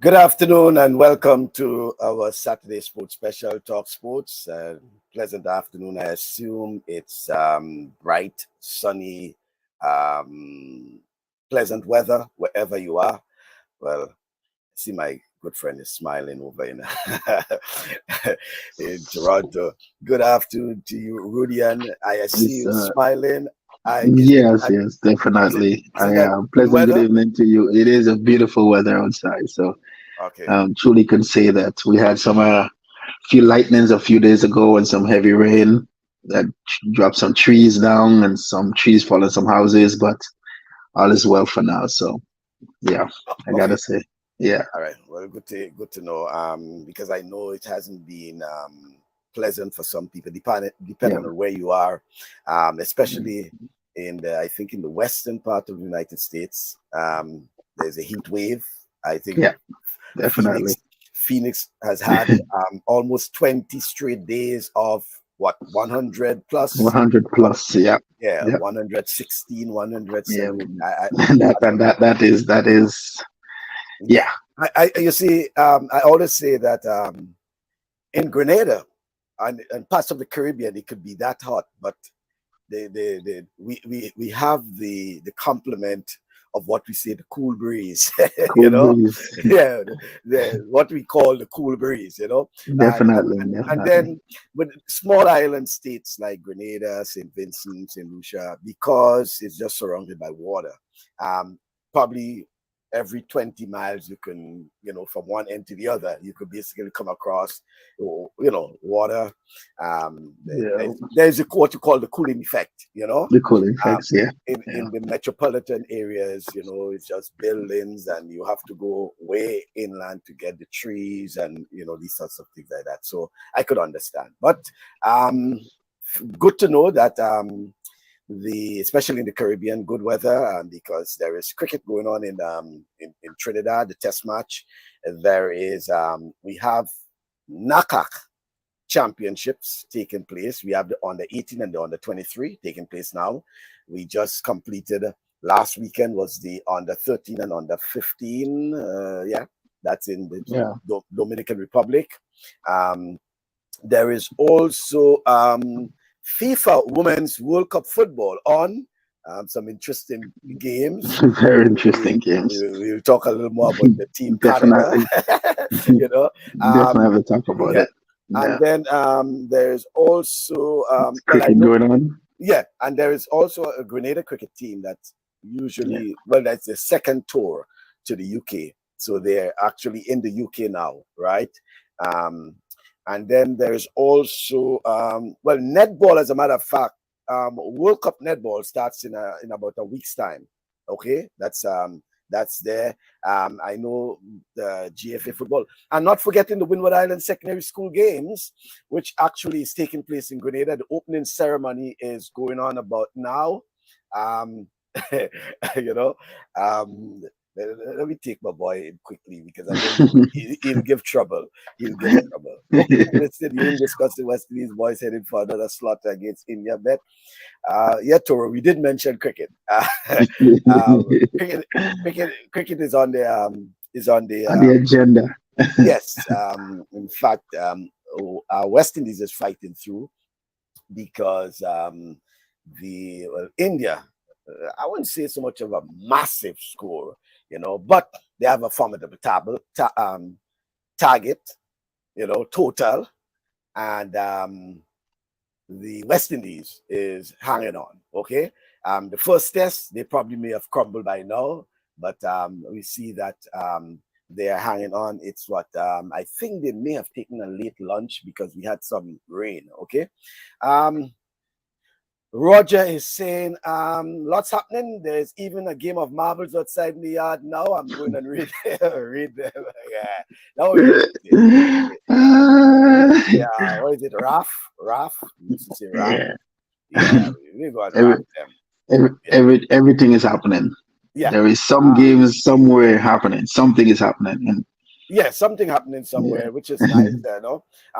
Good afternoon and welcome to our Saturday Sports Special, Talk Sports. Pleasant afternoon. I assume it's bright, sunny, pleasant weather wherever you are. Well, I see my good friend is smiling over in Toronto. Good afternoon to you, Rudian. I see you smiling. Yes, definitely. Pleasant good evening to you. It is a beautiful weather outside, so okay. Truly can say that we had some few lightnings a few days ago and some heavy rain that dropped some trees down and some trees fall in some houses, but all is well for now. So yeah, I gotta say, yeah. All right. Well, good to know. Because I know it hasn't been pleasant for some people, depending on where you are, especially I think in the western part of the United States. There's a heat wave. I think definitely. Phoenix has had almost 20 straight days of 100 plus. 100 plus, yeah. 116, 107. That is. Yeah. You see, I always say that in Grenada and parts of the Caribbean, it could be that hot, but we have the complement of what we say the cool breeze, breeze. What we call the cool breeze, Definitely. And then with small island states like Grenada, St. Vincent, St. Lucia, because it's just surrounded by water, probably every 20 miles you can, from one end to the other, you could basically come across, water. There's what you call the cooling effect, The cooling effects, in the metropolitan areas, it's just buildings and you have to go way inland to get the trees and, these sorts of things like that. So I could understand. But good to know that especially in the Caribbean, good weather, because there is cricket going on in Trinidad, the test match. There is we have NACAC Championships taking place. We have the under 18 and the under 23 taking place now. We just completed last weekend was the under 13 and under 15. That's in the Dominican Republic. There is also FIFA Women's World Cup football on. Some interesting games. Very interesting games. We'll talk a little more about the team Canada. Definitely talk about it. And then there's also cricket going on. Yeah, and there is also a Grenada cricket team that's usually that's the second tour to the UK. So they're actually in the UK now, right? And then there's also netball. As a matter of fact, World Cup netball starts in about a week's time. Okay, that's there. I know the GFA football, and not forgetting the Windward Island Secondary School Games, which actually is taking place in Grenada. The opening ceremony is going on about now. Let me take my boy in quickly because I know he'll give trouble. He'll give trouble. Listen, you didn't discuss the West Indies boys heading for another slaughter against India. Bet. Toro, we did mention cricket. Cricket is on the agenda. Yes. In fact, West Indies is fighting through because India. I wouldn't say so much of a massive score, but they have a formidable target, total, and the West Indies is hanging on. Okay, the first test they probably may have crumbled by now, but we see that they are hanging on. It's I think they may have taken a late lunch because we had some rain. Okay. Roger is saying, lots happening. There's even a game of marbles outside in the yard now. I'm going and read them. What is it? Raf? Used to say Raf. We go and everything is happening. Yeah. There is some games somewhere happening. Something is happening. Something happening somewhere, which is nice,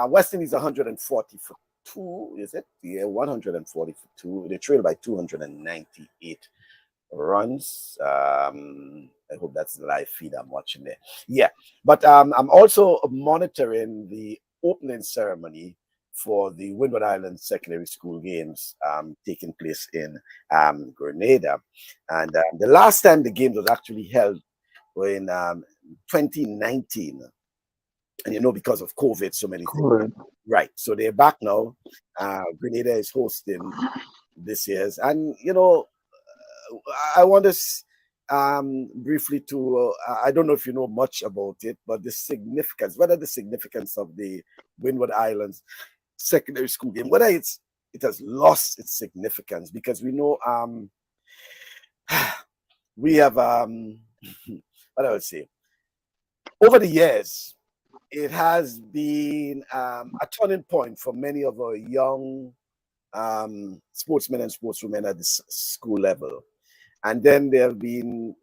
West Indies 140 for 2, is it? Yeah, 142. They trail by 298 runs. I hope that's the live feed I'm watching there. Yeah, but I'm also monitoring the opening ceremony for the Windward Island Secondary School Games taking place in Grenada. And the last time the games was actually held were in 2019. And because of COVID, so many things. Correct. Right. So they're back now. Grenada is hosting this year's. And, I want to briefly to, I don't know if you know much about it, but the significance of the Windward Islands secondary school game, whether it has lost its significance, because we know we have, what I would say, over the years, it has been a turning point for many of our young sportsmen and sportswomen at the school level. And then there have been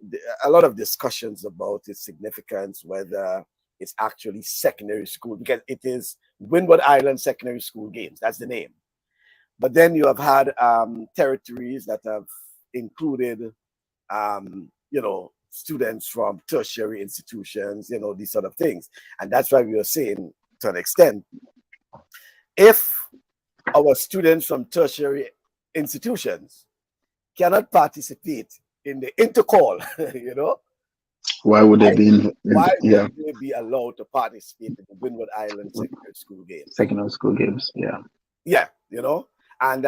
a lot of discussions about its significance, whether it's actually secondary school, because it is Windward Island Secondary School Games. That's the name. But then you have had territories that have included, students from tertiary institutions, these sort of things. And that's why we were saying, to an extent, if our students from tertiary institutions cannot participate in the intercall, why would they be they be allowed to participate in the Windward Island Secondary School Games? Secondary school games, yeah. And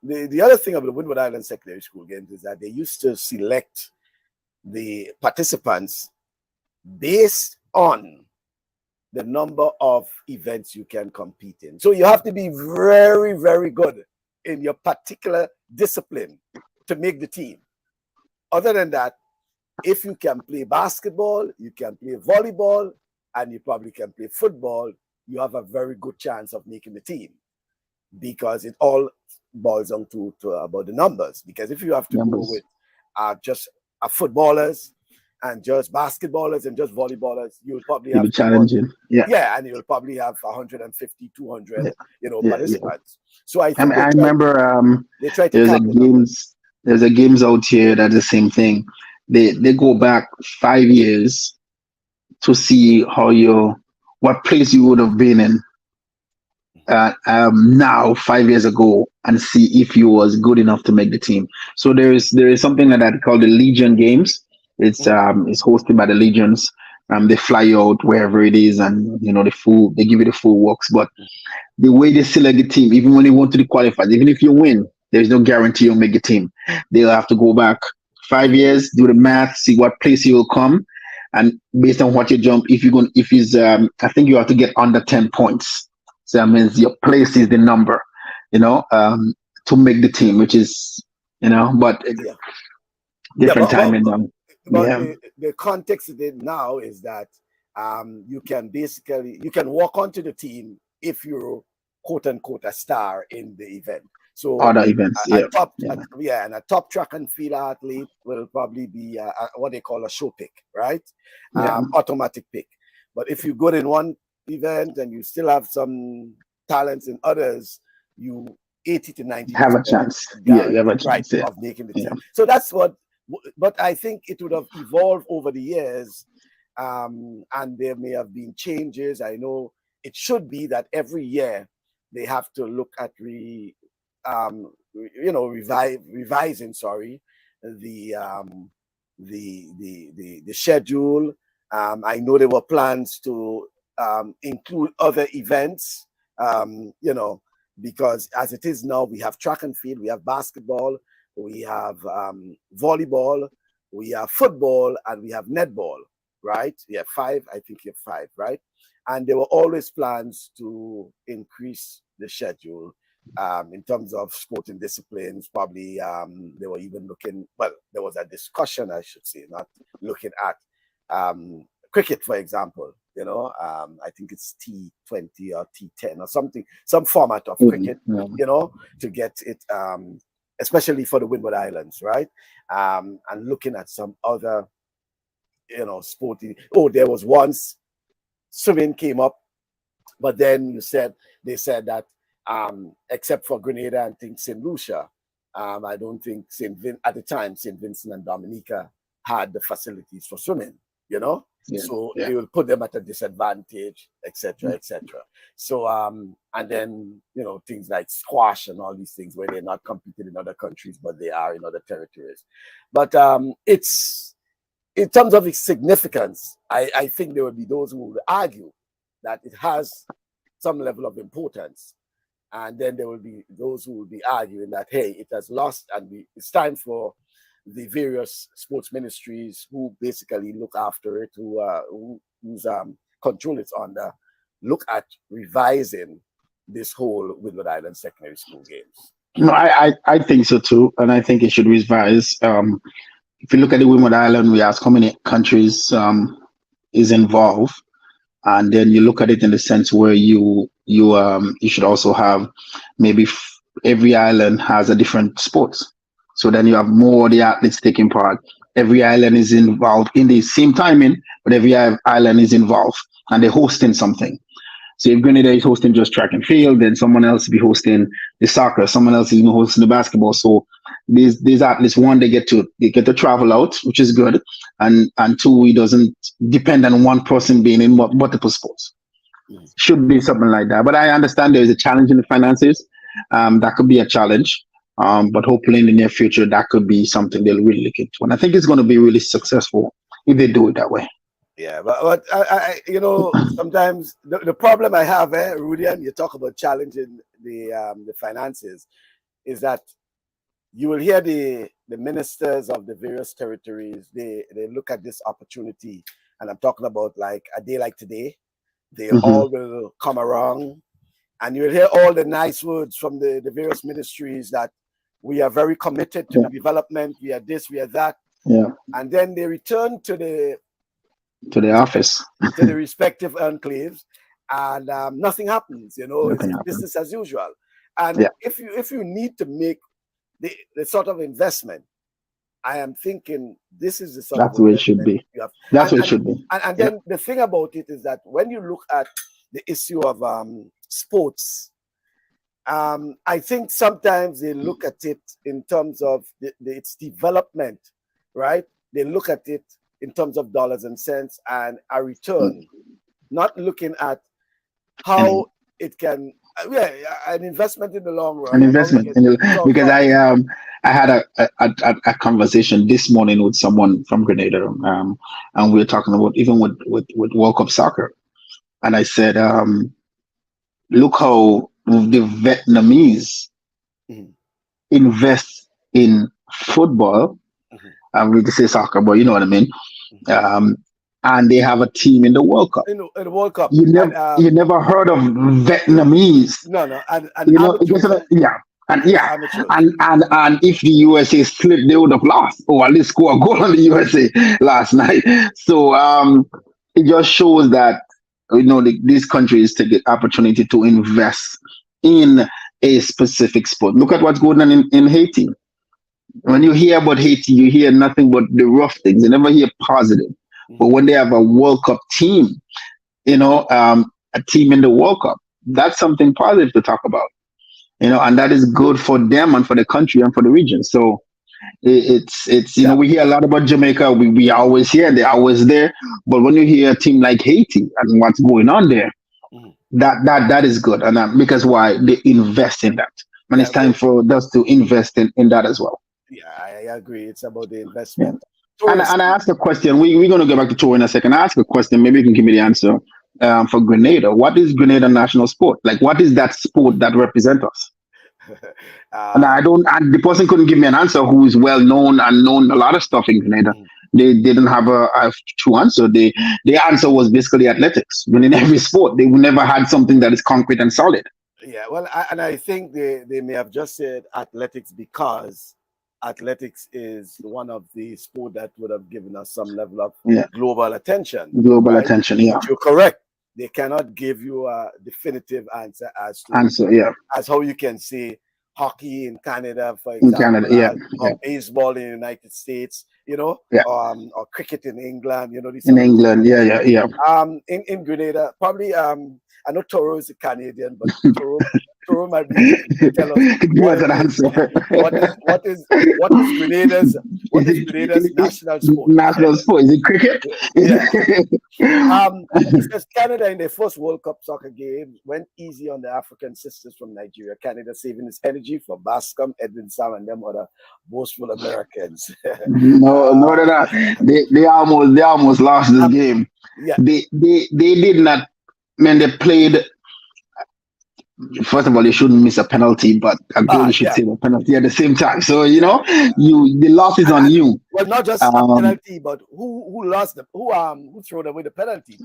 the other thing about the Windward Island Secondary School Games is that they used to select the participants based on the number of events you can compete in. So you have to be very, very good in your particular discipline to make the team. Other than that, if you can play basketball, you can play volleyball, and you probably can play football, you have a very good chance of making the team, because it all boils down to about the numbers. Because if you have to go with just footballers and just basketballers and just volleyballers, you'll probably have challenging. And you'll probably have 150, 200, participants. So I think I remember they try to there's a games out here that's the same thing. They go back 5 years to see what place you would have been in now 5 years ago, and see if you was good enough to make the team. So there is something like that called the Legion Games. It's hosted by the Legions. They fly you out wherever it is, and they give you the full works. But the way they select the team, even when they want to the qualifiers, even if you win, there's no guarantee you'll make the team. They'll have to go back 5 years, do the math, see what place you will come, and based on what you jump, I think you have to get under 10 points. So that means your place is the number, to make the team, which is, but different timing. The context of it now is that you can walk onto the team if you're quote unquote a star in the event. So other events, and a top track and field athlete will probably be what they call a show pick, right? Automatic pick. But if you go in one event and you still have some talents in others, you 80 to 90 have a chance. You have a chance of making the team. So that's but I think it would have evolved over the years, and there may have been changes. I know it should be that every year they have to look at revising the schedule. I know there were plans to include other events, because as it is now, we have track and field, we have basketball, we have volleyball, we have football, and we have netball, right? Yeah, five, I think you have five, right? And there were always plans to increase the schedule in terms of sporting disciplines. Probably they were even there was a discussion, I should say, not looking at cricket, for example. I think it's T20 or T10 or something, some format of cricket, to get it, especially for the Windward Islands, right? And looking at some other, sporting. Oh, there was once swimming came up, but then they said that except for Grenada and things St. Lucia, I don't think at the time St. Vincent and Dominica had the facilities for swimming, you know. Yeah, So yeah. it will put them at a disadvantage, etc., etc. So and then, you know, things like squash and all these things where they're not competing in other countries, but they are in other territories. But it's, in terms of its significance, I think there will be those who will argue that it has some level of importance. And then there will be those who will be arguing that, hey, it has lost, and it's time for the various sports ministries who basically look after it, whose control it's under, look at revising this whole Windward Island secondary school games. No, I think so too, and I think it should revise. If you look at the Windward Island, we ask how many countries is involved, and then you look at it in the sense where you should also have maybe every island has a different sports. So then you have more of the athletes taking part. Every island is involved in the same timing, but every island is involved and they're hosting something. So if Grenada is hosting just track and field, then someone else will be hosting the soccer, someone else is hosting the basketball. So these athletes, one, they get to travel out, which is good, and two, it doesn't depend on one person being in multiple sports. Should be something like that. But I understand there is a challenge in the finances. That could be a challenge. But hopefully in the near future, that could be something they'll really look into. And I think it's going to be really successful if they do it that way. Yeah, but I you know, sometimes the problem I have, Rudy, and you talk about challenging the finances, is that you will hear the ministers of the various territories, they look at this opportunity, and I'm talking about like a day like today, they all will come around, and you'll hear all the nice words from the various ministries that we are very committed to the development, we are this, we are that. Yeah. And then they return to the office, to the respective enclaves, and nothing happens. You know, it's business as usual. And if you need to make the sort of investment, I am thinking this is the sort that's of where it should be. That's where it should be. And then the thing about it is that when you look at the issue of sports, I think sometimes they look at it in terms of its development, right? They look at it in terms of dollars and cents and a return, not looking at how it can, an investment in the long run. An investment because I had a conversation this morning with someone from Grenada, and we were talking about even with World Cup soccer, and I said, look how the Vietnamese invest in football. We can say soccer, but you know what I mean. And they have a team in the World Cup. In the World Cup, you never heard of Vietnamese. No, and you know, and if the USA slipped, they would have lost, or at least score a goal on the USA last night. So it just shows that, you know, these countries take the opportunity to invest in a specific sport. Look at what's going on in Haiti. When you hear about Haiti, you hear nothing but the rough things. You never hear positive. But when they have a World Cup team, you know, a team in the World Cup, that's something positive to talk about. You know, and that is good for them and for the country and for the region. So it's you know, we hear a lot about Jamaica. We always hear they're always there. But when you hear a team like Haiti and what's going on there, that is good. And because why? They invest in that. And it's time for us to invest in that as well. Yeah, I agree. It's about the investment. Yeah. And I asked a question. We're going to go back to tour in a second. I asked a question. Maybe you can give me the answer. For Grenada, what is Grenada national sport? Like, what is that sport that represents us? And and the person couldn't give me an answer who is well known and known a lot of stuff in Grenada. They didn't have a true answer. The answer was basically athletics. When in every sport, they never had something that is concrete and solid. Yeah, well, I think they may have just said athletics because athletics is one of the sport that would have given us some level of global attention. Global attention, yeah. You're correct. They cannot give you a definitive answer as how you can say hockey in Canada, for example, or baseball in the United States, you know, or cricket in England, you know. In England, yeah. In Grenada, probably, I know Toro is a Canadian, but Toro might be able to tell us what an it is. answer. What is Grenada's national sport? National sport, is it cricket? Yeah. It says Canada in their first World Cup soccer game went easy on the African sisters from Nigeria. Canada saving its energy for Bascom, Edwin Sam, and them other boastful Americans. No, they're not. They almost lost this game. Yeah. They did not. Man, they played. First of all, they shouldn't miss a penalty, but a goal should save a penalty at the same time. So the loss is on you. Well, not just a penalty, but who lost them? Who threw away the penalty?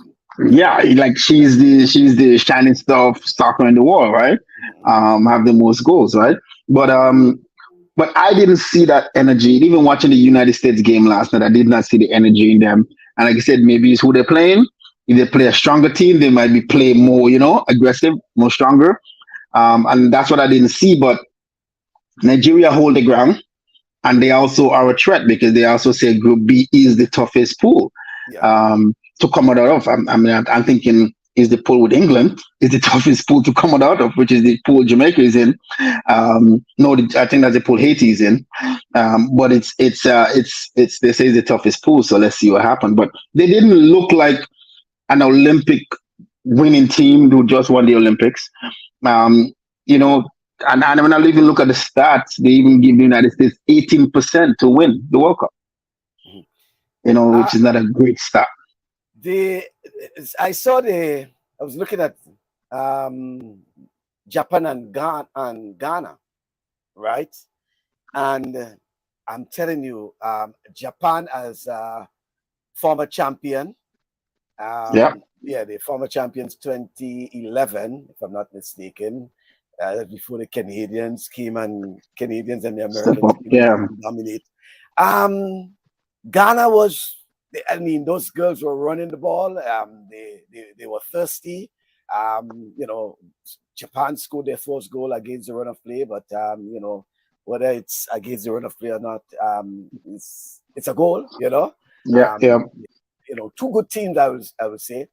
Yeah, like she's the shining star of soccer in the world, right? Have the most goals, right? But I didn't see that energy. Even watching the United States game last night, I did not see the energy in them. And like I said, maybe it's who they're playing. If they play a stronger team, they might be play more, aggressive, more stronger. And that's what I didn't see. But Nigeria hold the ground, and they also are a threat because they also say Group B is the toughest pool to come out of. I'm thinking, is the pool with England is the toughest pool to come out of, which is the pool Jamaica is in. No, I think that's the pool Haiti is in. But it's they say it's the toughest pool. So let's see what happens. But they didn't look like an Olympic winning team who just won the Olympics. And when I even look at the stats, they even give the United States 18% to win the World Cup. Which is not a great stat. I was looking at Japan and Ghana, right? And I'm telling you, Japan as a former champion. The former champions 2011, if I'm not mistaken, before the Canadians came and the Americans dominate. Ghana was, those girls were running the ball. They were thirsty. Japan scored their first goal against the run of play, but whether it's against the run of play or not, it's a goal. Two good teams, I would say.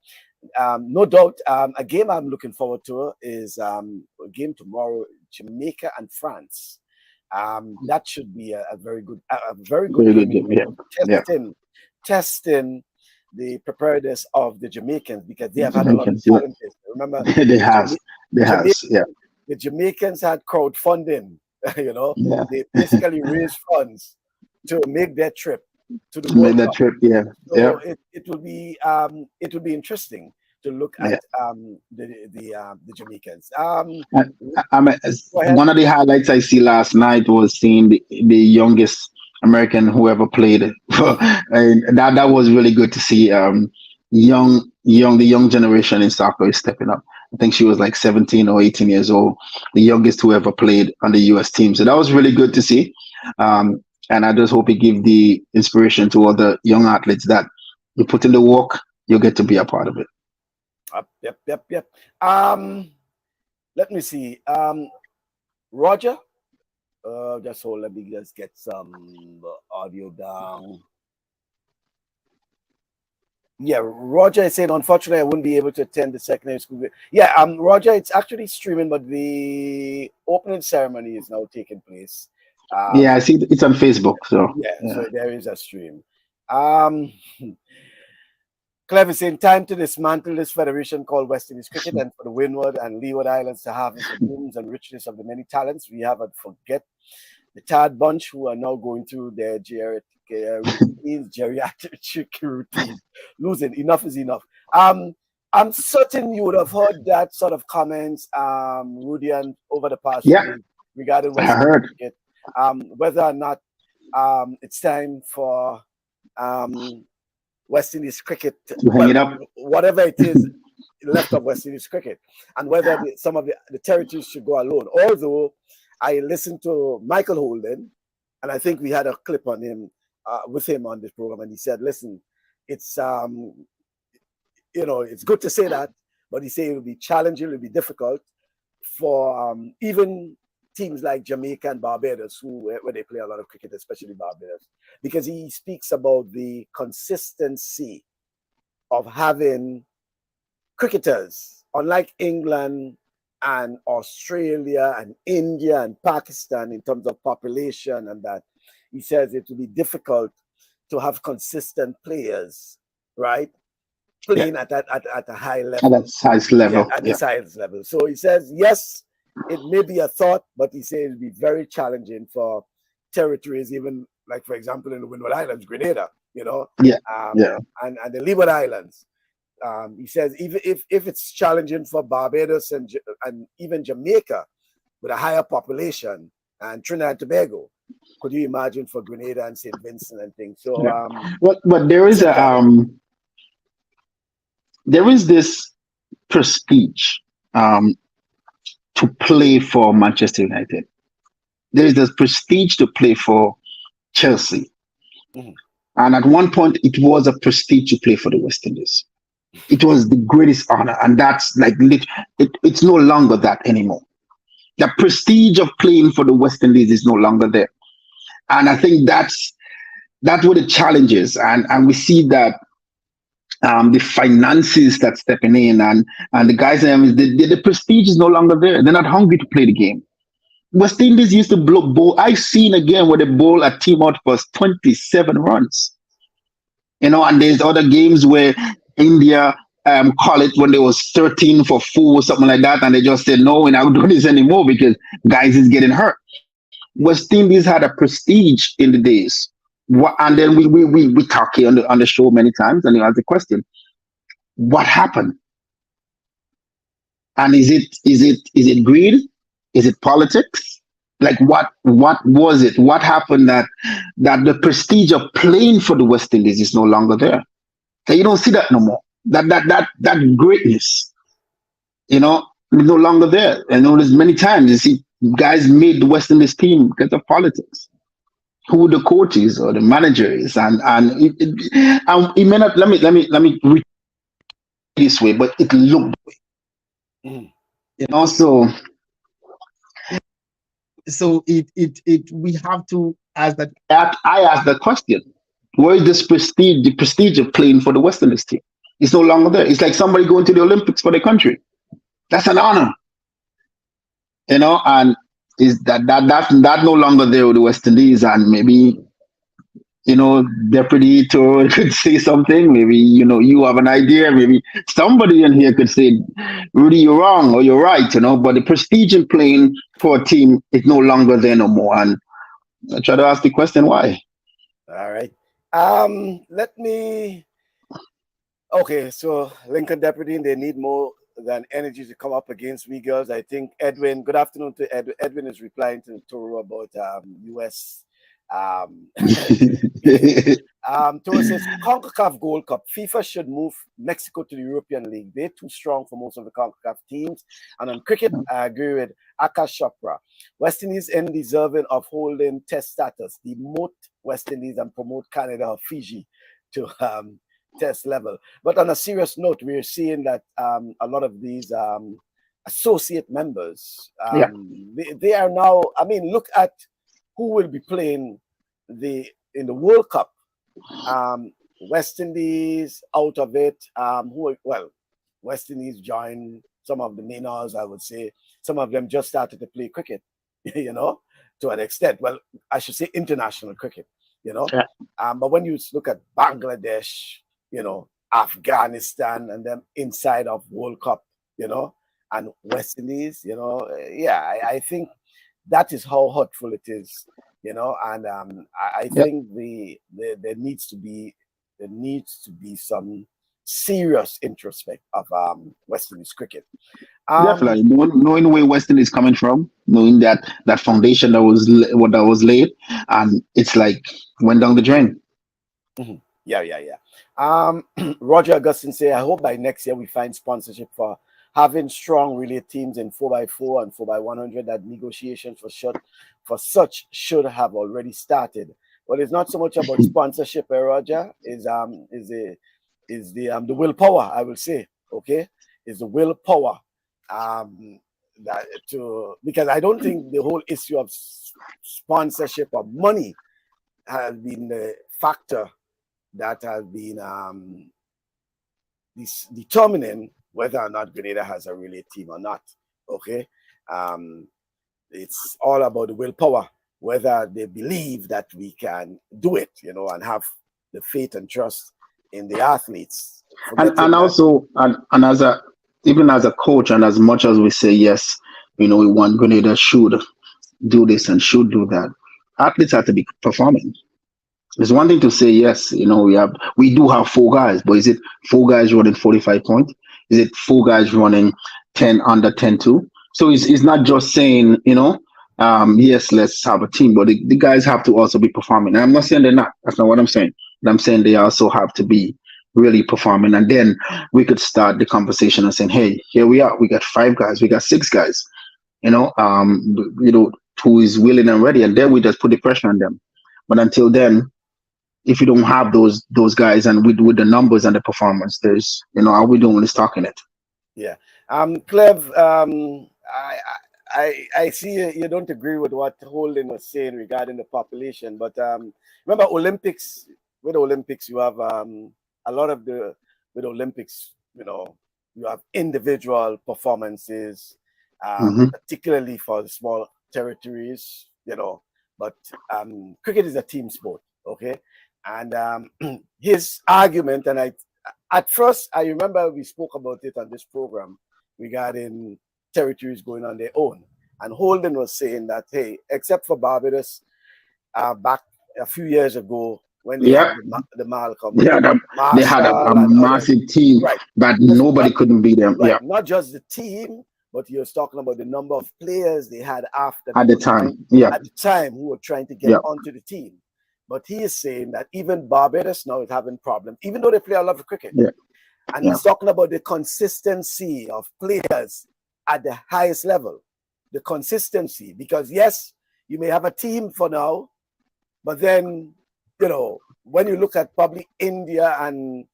No doubt. A game I'm looking forward to is a game tomorrow, Jamaica and France. That should be a very good game. Testing the preparedness of the Jamaicans because they have had a lot of challenges. Remember, the Jamaicans had crowdfunding. They basically raised funds to make their trip to the World Cup. So it will be interesting to look at the Jamaicans. One of the highlights I see last night was seeing the youngest American who ever played. And that was really good to see. The young generation in soccer is stepping up. I think she was like 17 or 18 years old, the youngest who ever played on the US team. So that was really good to see. And I just hope it gives the inspiration to other young athletes that you put in the work, you'll get to be a part of it. Yep. Let me see. Roger, let me just get some audio down. Yeah, Roger is saying, unfortunately, I wouldn't be able to attend the secondary school. Yeah, Roger, it's actually streaming, but the opening ceremony is now taking place. I see it's on Facebook. So so there is a stream. Clever saying, time to dismantle this federation called West Indies Cricket and for the Windward and Leeward Islands to harvest the blooms and richness of the many talents we have and forget the tad bunch who are now going through their geriatric routine. Losing, enough is enough. I'm certain you would have heard that sort of comments, Rudian, over the past week regarding West Indies cricket. Whether or not it's time for West Indies cricket, hang it up, whatever it is left of West Indies cricket, and whether some of the territories should go alone. Although I listened to Michael Holden, and I think we had a clip on him with him on this program, and he said, "Listen, it's it's good to say that, but he said it will be challenging, it will be difficult for even teams like Jamaica and Barbados, where they play a lot of cricket, especially Barbados, because he speaks about the consistency of having cricketers unlike England and Australia and India and Pakistan in terms of population and that, he says it will be difficult to have consistent players, right? Playing at a high level. At that size level. Yeah, at the size level. So he says, yes, it may be a thought, but he says it'll be very challenging for territories, even like, for example, in the Windward Islands, Grenada, you know, and the Leeward Islands. He says even if it's challenging for Barbados and even Jamaica with a higher population and Trinidad and Tobago, could you imagine for Grenada and St. Vincent and things? So, but there is there is this prestige to play for Manchester United. There is this prestige to play for Chelsea, and at one point it was a prestige to play for the West Indies. It was the greatest honor, and that's like it's no longer that anymore. The prestige of playing for the West Indies is no longer there, and I think that's where the challenge is, and we see that the finances that's stepping in, and the guys, the prestige is no longer there. They're not hungry to play the game. West Indies used to bowl. I've seen again where they bowl a team out for 27 runs. You know, and there's other games where India call it when they was 13 for 4 or something like that, and they just said, no, we're not doing this anymore because guys is getting hurt. West Indies had a prestige in the days. And then we talk here on the show many times, and you ask the question, what happened? And is it greed? Is it politics? Like what was it? What happened that the prestige of playing for the West Indies is no longer there? So you don't see that no more. That greatness, you know, is no longer there. And there's many times you see guys made the West Indies team because of politics. Who the coach is or the manager is, and it may not. Let me read this way, but it looked you know. So we have to ask that. I asked that question: where is this prestige? The prestige of playing for the West Indies team? It's no longer there. It's like somebody going to the Olympics for their country. That's an honor, you know, and is that's no longer there with the West Indies, and maybe, you know, Deputy Tour could say something. Maybe, you know, you have an idea. Maybe somebody in here could say, Rudy, you're wrong or you're right, you know, but the prestige in playing for a team is no longer there no more. And I try to ask the question, why? All right. Okay, so Lincoln Deputy, they need more than energy to come up against we girls. I think Edwin, good afternoon to Edwin. Edwin is replying to Toro about US. Toro says CONCACAF Gold Cup. FIFA should move Mexico to the European League. They're too strong for most of the CONCACAF teams. And on cricket, I agree with Akash Chopra. West Indies ain't deserving of holding test status. Demote West Indies and promote Canada or Fiji to test level. But on a serious note, we're seeing that a lot of these associate members, they are now, I mean, look at who will be playing in the World Cup. West Indies out of it. West Indies joined some of the minors, I would say. Some of them just started to play cricket, you know, to an extent. Well, I should say international cricket, you know. But when you look at Bangladesh, you know, Afghanistan, and them inside of World Cup, you know, and West Indies, you know, I think that is how hurtful it is, you know, and I think there needs to be some serious introspect of West Indies cricket. Definitely, knowing where West Indies is coming from, knowing that foundation that was laid, and it's like went down the drain. Yeah. Roger Augustine say, I hope by next year we find sponsorship for having strong relay teams in 4x4 and 4x100. That negotiations for such should have already started. Well, it's not so much about sponsorship, Roger. Is the willpower, I will say. Okay, is the willpower because I don't think the whole issue of sponsorship or money has been the factor that has been determining whether or not Grenada has a really team or not. Okay, it's all about the willpower, whether they believe that we can do it, and have the faith and trust in the athletes. And also, and as a even as a coach, and as much as we say yes, we want Grenada should do this and should do that, athletes have to be performing. It's one thing to say yes, we do have 4 guys, but is it 4 guys running 45 points? Is it 4 guys running 10 under 10-2? So it's not just saying, yes, let's have a team, but the guys have to also be performing. And I'm not saying they're not. That's not what I'm saying. But I'm saying they also have to be really performing. And then we could start the conversation and saying, hey, here we are. We got 5 guys. We got 6 guys, who is willing and ready. And then we just put the pressure on them. But until then, if you don't have those guys and with the numbers and the performance, there's, all we doing is talking it. Yeah. Clev, I see you don't agree with what Holden was saying regarding the population, but remember Olympics, with Olympics, you have a lot of with Olympics, you have individual performances, particularly for the small territories, but cricket is a team sport, okay? And his argument, and at first, I remember we spoke about it on this program regarding territories going on their own. And Holden was saying that, hey, except for Barbados, back a few years ago, when they had the Malcolm. Yeah, they had a massive team, right, but nobody couldn't beat them. Right. Yeah. Not just the team, but he was talking about the number of players they had at the time who were trying to get onto the team. But he is saying that even Barbados now is having problems, even though they play a lot of cricket. Yeah. And he's talking about the consistency of players at the highest level. The consistency, because yes, you may have a team for now, but then, when you look at probably India and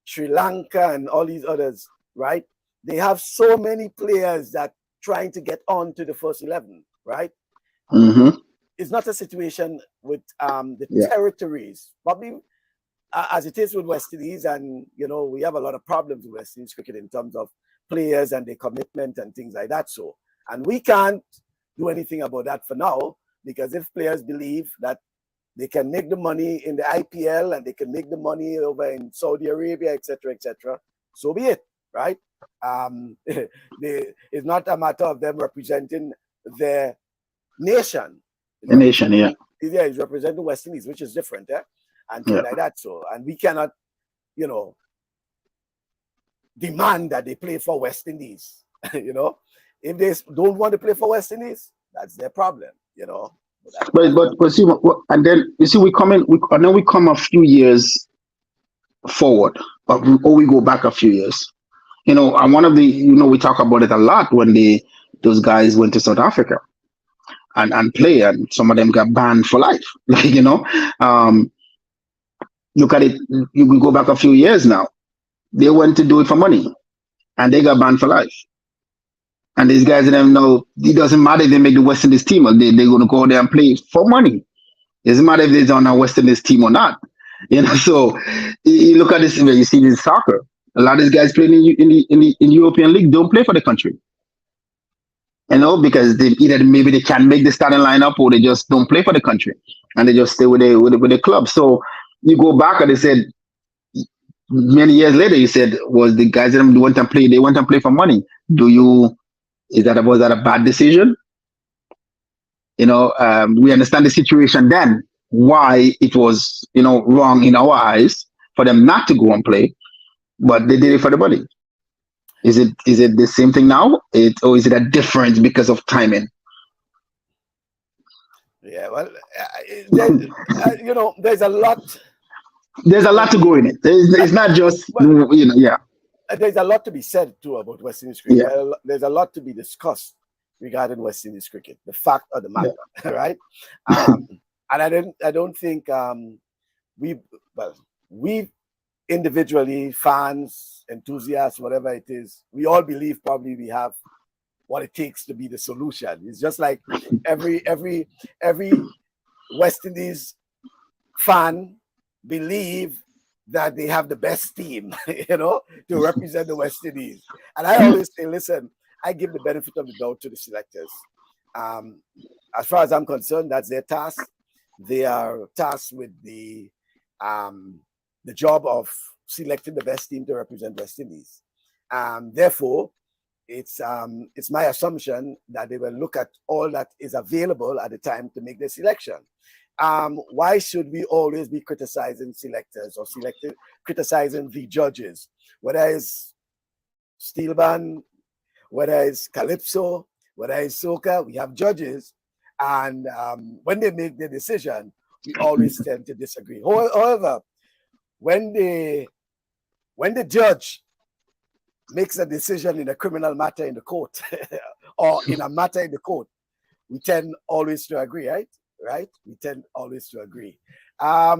Sri Lanka and all these others, right? They have so many players that trying to get on to the first 11, right? Mm-hmm. It's not a situation with the territories, probably as it is with West Indies, and we have a lot of problems with West Indies cricket in terms of players and their commitment and things like that. So, and we can't do anything about that for now, because if players believe that they can make the money in the IPL and they can make the money over in Saudi Arabia, etc., so be it, right? It's not a matter of them representing their nation. The nation, yeah. Yeah, he's representing West Indies, which is different, and things like that. So, and we cannot, demand that they play for West Indies. If they don't want to play for West Indies, that's their problem. But see, and then you see, we come a few years forward, or we go back a few years. And one of the, we talk about it a lot when those guys went to South Africa and play, and some of them got banned for life. Look at it. You can go back a few years now. They went to do it for money, and they got banned for life. And these guys them know it doesn't matter if they make the West Indies team, or they're going to go there and play for money. It doesn't matter if they're on a West Indies team or not. So you look at this, you see this soccer. A lot of these guys playing in European League don't play for the country. Because maybe they can't make the starting lineup, or they just don't play for the country, and they just stay with the club. So you go back, and they said many years later, you said, was the guys that went and play? They went and play for money. Was that a bad decision? We understand the situation then, why it was wrong in our eyes for them not to go and play, but they did it for the money. Is it the same thing now? Or is it a difference because of timing? Yeah, well, there's a lot. There's a lot to go in it. It's not just, There's a lot to be said too about West Indies cricket. Yeah. There's a lot to be discussed regarding West Indies cricket. The fact of the matter, right? And I don't think we individually, fans, enthusiasts, whatever it is, we all believe probably we have what it takes to be the solution. It's just like every West Indies fan believe that they have the best team, to represent the West Indies. And I always say, listen, I give the benefit of the doubt to the selectors. As far as I'm concerned, that's their task. They are tasked with the job of selecting the best team to represent West Indies. Therefore, it's my assumption that they will look at all that is available at the time to make the selection. Why should we always be criticizing selectors or criticizing the judges? Whether it's Steelband, whether it's Calypso, whether it's Soca, we have judges. And when they make the decision, we always tend to disagree. However, when the judge makes a decision in a criminal matter in the court or in a matter in the court, we tend always to agree, right? We tend always to agree. I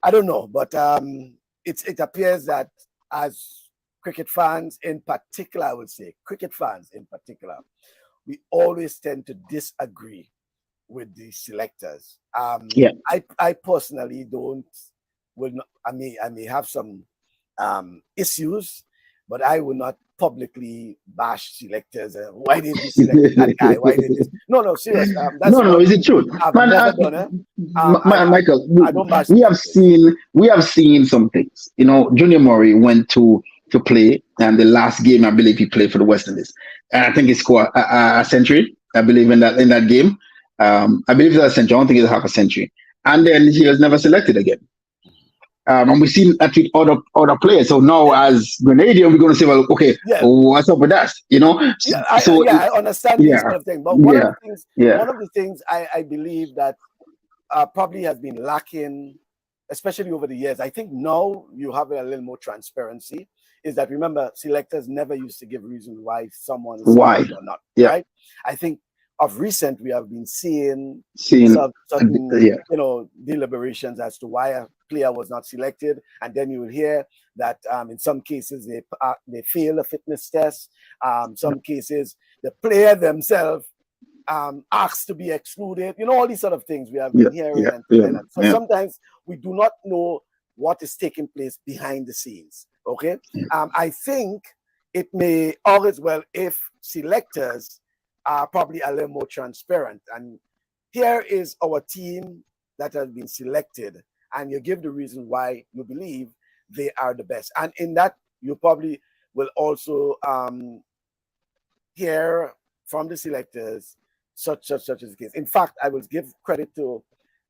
don't know, but it appears that as cricket fans in particular, I would say, cricket fans in particular, we always tend to disagree with the selectors. I personally I may have some issues, but I will not publicly bash selectors. Why did you select that guy? Why did this? No, serious. No, is it true? I've never done it. Michael, I don't bash we have seen some things. Junior Murray went to play, and the last game I believe he played for the West Indies, and I think he scored a century. I believe in that game. I believe it's a century. I don't think it's half a century, and then he was never selected again. And we've seen that with other players. So now, as Grenadian, we're going to say, well, okay, what's up with that? I understand these sort of things. But one of the things I believe that probably has been lacking, especially over the years, I think now you have a little more transparency, is that, remember, selectors never used to give reasons why someone is selected or not, right? I think of recent, we have been seeing certain deliberations as to why a player was not selected, and then you will hear that in some cases they fail a fitness test. Some cases the player themselves asked to be excluded. All these sort of things we have been hearing. So sometimes we do not know what is taking place behind the scenes. Okay, I think it may always well if selectors are probably a little more transparent. And here is our team that has been selected, and you give the reason why you believe they are the best. And in that, you probably will also hear from the selectors such as the case. In fact, I will give credit to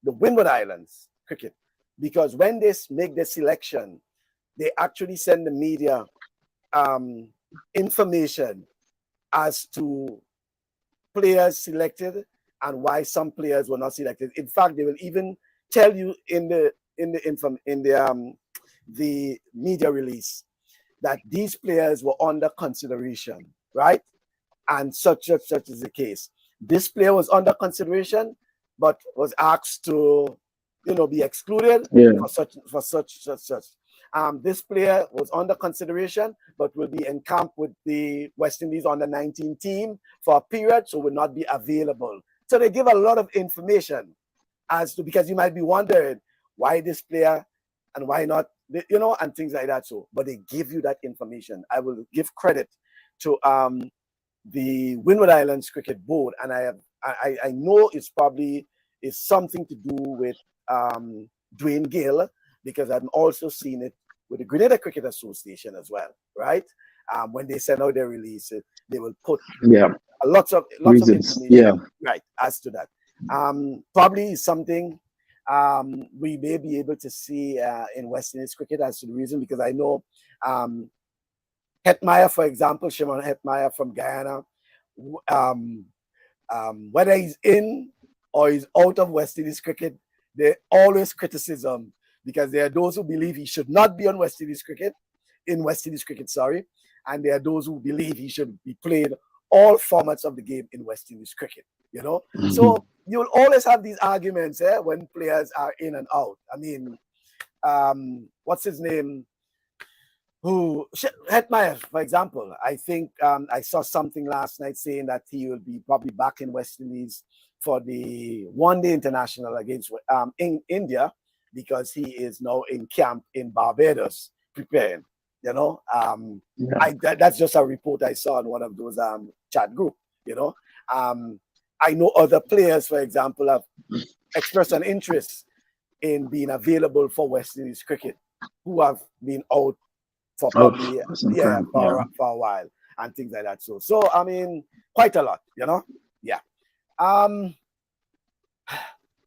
the Windward Islands cricket, because when they make their selection, they actually send the media information as to players selected and why some players were not selected. In fact, they will even tell you in the media release that these players were under consideration, right? And such is the case. This player was under consideration, but was asked to, be excluded for such. This player was under consideration, but will be in camp with the West Indies under 19 team for a period, so will not be available. So they give a lot of information as to, because you might be wondering why this player and why not, and things like that. So, but they give you that information. I will give credit to the Windward Islands Cricket Board, and I know it's probably is something to do with Dwayne Gill, because I've also seen it with the Grenada Cricket Association as well, right? When they send out their release, they will put lots of information, right, as to that. Probably something we may be able to see in West Indies cricket as to the reason, because I know Hetmeyer, for example, Shimon Hetmeyer from Guyana, whether he's in or he's out of West Indies cricket, there's always criticism, because there are those who believe he should not be in West Indies cricket, and there are those who believe he should be played all formats of the game in West Indies cricket, Mm-hmm. So you'll always have these arguments when players are in and out. I mean, what's his name? Hetmeyer, for example. I think I saw something last night saying that he will be probably back in West Indies for the one-day international against in India, because he is now in camp in Barbados preparing. You know, that's just a report I saw in one of those chat group. You know, I know other players, for example, have expressed an interest in being available for West Indies cricket, who have been out for probably for a while and things like that. So I mean, quite a lot. You know, yeah.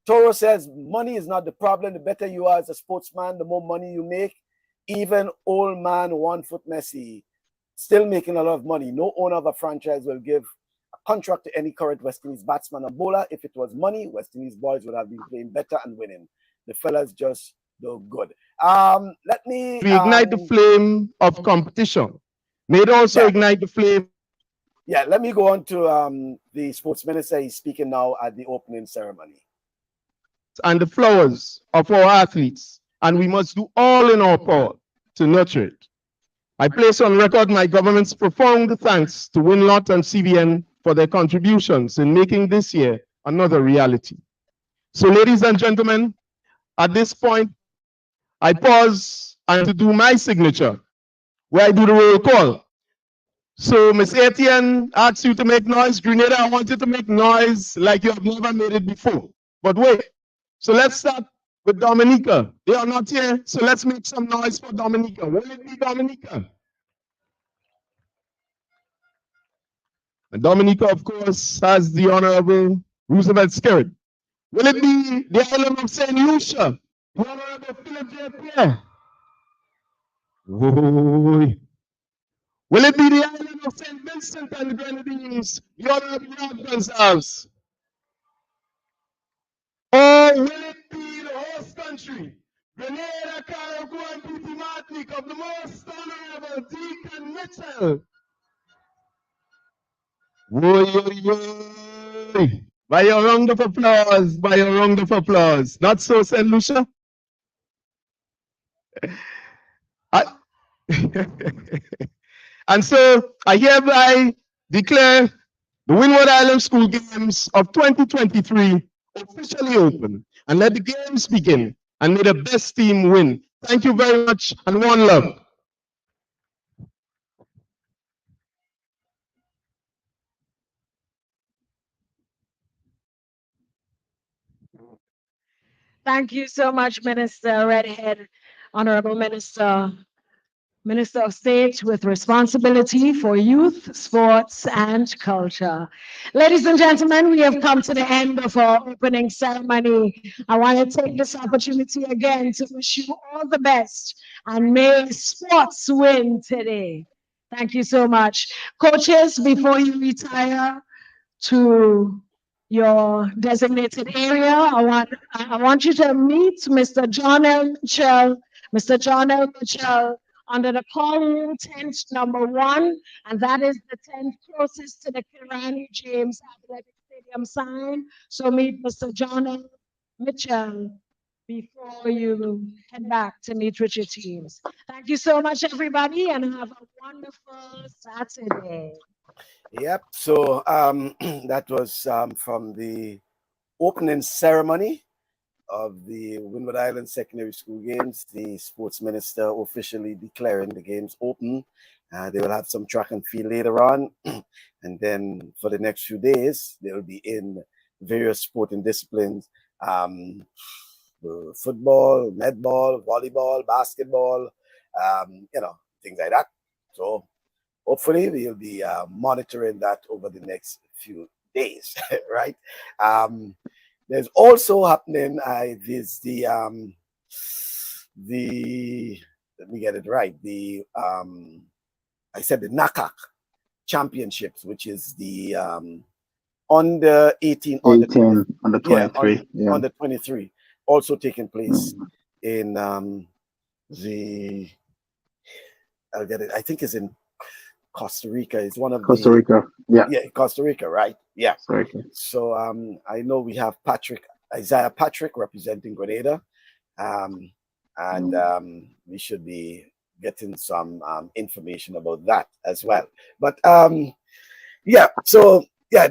Toro says money is not the problem. The better you are as a sportsman, the more money you make. Even old man 1 foot Messi still making a lot of money. No owner of a franchise will give a contract to any current West Indies batsman or bowler. If it was money, West Indies boys would have been playing better and winning. The fellas just do good. Let me ignite the flame of competition. May it also ignite the flame. Yeah, let me go on to the sports minister. He's speaking now at the opening ceremony. And the flowers of our athletes, and we must do all in our power to nurture it. I place on record my government's profound thanks to Windward and CBN for their contributions in making this year another reality. So, ladies and gentlemen, at this point, I pause and to do my signature, where I do the roll call. So, Ms. Etienne asks you to make noise. Grenada, I want you to make noise like you have never made it before. But wait. So let's start with Dominica. They are not here, so let's make some noise for Dominica. Will it be Dominica? And Dominica, of course, has the Honorable Roosevelt Spirit. Will it be the island of St. Lucia? The Honorable Philip J. Pierre? Will it be the island of St. Vincent and the Grenadines? The Honorable Lord Gonzalez? Or will it be the host country, Grenada, Carriacou, and Petit Martinique of the most honorable Deacon Mitchell? By a round of applause, by a round of applause. Not so, St. Lucia? And so I hereby declare the Windward Island School Games of 2023 officially open, and let the games begin, and may the best team win. Thank you very much, and one love. Thank you so much, Minister Redhead, Honorable Minister of State with responsibility for youth, sports, and culture. Ladies and gentlemen, we have come to the end of our opening ceremony. I want to take this opportunity again to wish you all the best, and may sports win today. Thank you so much. Coaches, before you retire to your designated area, I want you to meet Mr. John L. Mitchell. Mr. John L. Mitchell under the call room tent number 1, and that is the tent closest to the Kirani James Athletic Stadium sign. So meet Mr. John L. Mitchell before you head back to meet with your teams. Thank you so much, everybody, and have a wonderful Saturday. Yep. So that was from the opening ceremony of the Windward Island Secondary School Games. The sports minister officially declaring the games open. They will have some track and field later on, and then for the next few days they will be in various sporting disciplines: football, netball, volleyball, basketball, things like that. So hopefully we'll be monitoring that over the next few days, right? There's also happening let me get it right. I said the NACAC Championships, which is the under 18, under 23, under 23, also taking place in I'll get it. I think it's in Costa Rica. It's one of Costa Rica. Yeah, Costa Rica, right? Yeah. Sorry. So I know we have Isaiah Patrick representing Grenada, and we should be getting some information about that as well. But yeah, so yeah,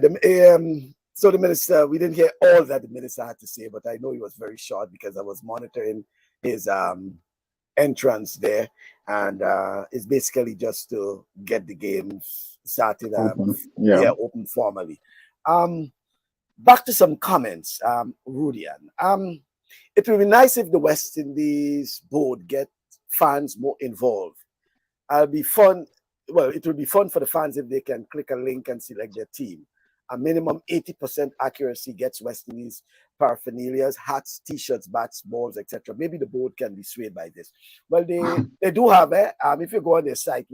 So the minister, we didn't hear all that the minister had to say, but I know he was very short because I was monitoring his entrance there, and it's basically just to get the games started. Open formally. Back to some comments, Rudian. It would be nice if the West Indies board get fans more involved. It would be fun for the fans if they can click a link and select their team. A minimum 80% accuracy gets West Indies paraphernalia, hats, t-shirts, bats, balls, etc. Maybe the board can be swayed by this. Well, they do have it. If you go on their site,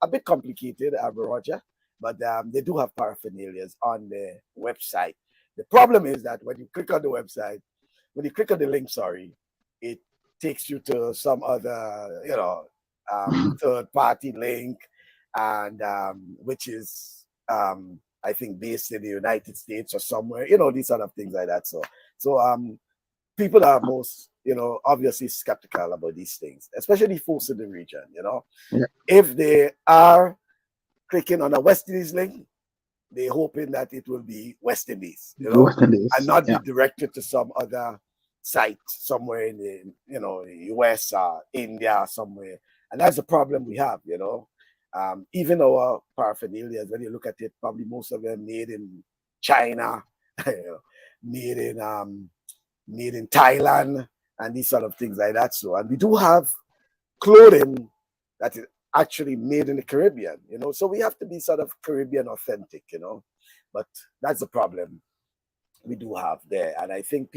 a bit complicated, Roger, but they do have paraphernalia on their website. The problem is that when you click on the website, when you click on the link, it takes you to some other, third-party link, and which is I think based in the United States or somewhere, these sort of things like that. So people are most, obviously skeptical about these things, especially folks in the region, Yeah. If they are clicking on a West Indies link, they're hoping that it will be West Indies, West Indies, and not be directed to some other site somewhere in the US or India somewhere. And that's the problem we have, even our paraphernalia, when you look at it, probably most of them made in China, made in Thailand, and these sort of things like that. So, and we do have clothing that is actually made in the Caribbean, so we have to be sort of Caribbean authentic, but that's the problem we do have there. And I think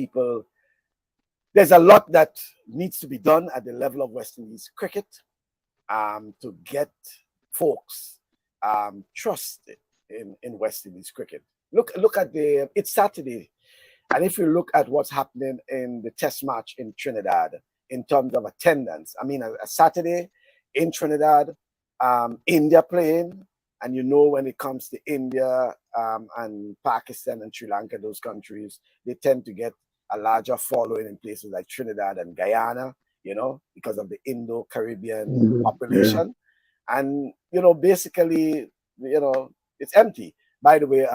there's a lot that needs to be done at the level of West Indies cricket to get folks trusted in West Indies cricket. Look at it's Saturday, and if you look at what's happening in the test match in Trinidad in terms of attendance, I mean, a Saturday in Trinidad, India playing, and when it comes to India and Pakistan and Sri Lanka, those countries, they tend to get a larger following in places like Trinidad and Guyana, because of the Indo-Caribbean population. Yeah. And, basically, it's empty. By the way,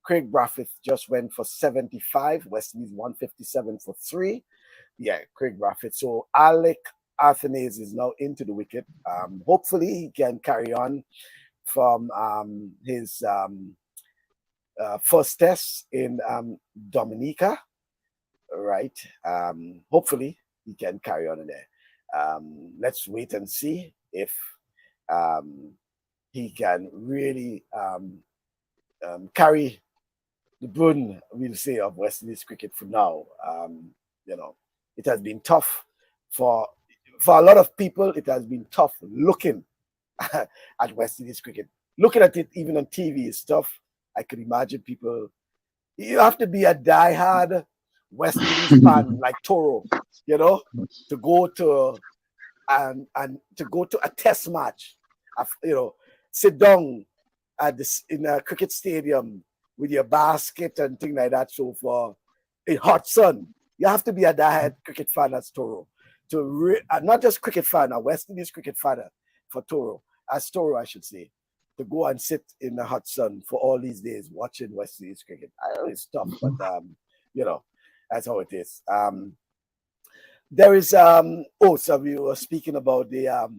Craig Brathwaite just went for 75, West Indies 157 for 3. Yeah, Craig Brathwaite. So Alec Athanase is now into the wicket. Hopefully he can carry on from his first test in Dominica. Right. Hopefully he can carry on in there. Let's wait and see if he can really carry the burden, we'll say, of West Indies cricket for now. It has been tough for a lot of people. It has been tough looking at West Indies cricket. Looking at it even on TV is tough. I could imagine people. You have to be a diehard West Indies fan like Toro, to go to and to go to a test match, sit down in a cricket stadium with your basket and things like that. So for in hot sun, you have to be a diehard cricket fan as Toro. Not just cricket fan, a West Indies cricket fan for Toro, I should say, to go and sit in the hot sun for all these days watching West Indies cricket. I know it's tough, but that's how it is. There is so we were speaking about the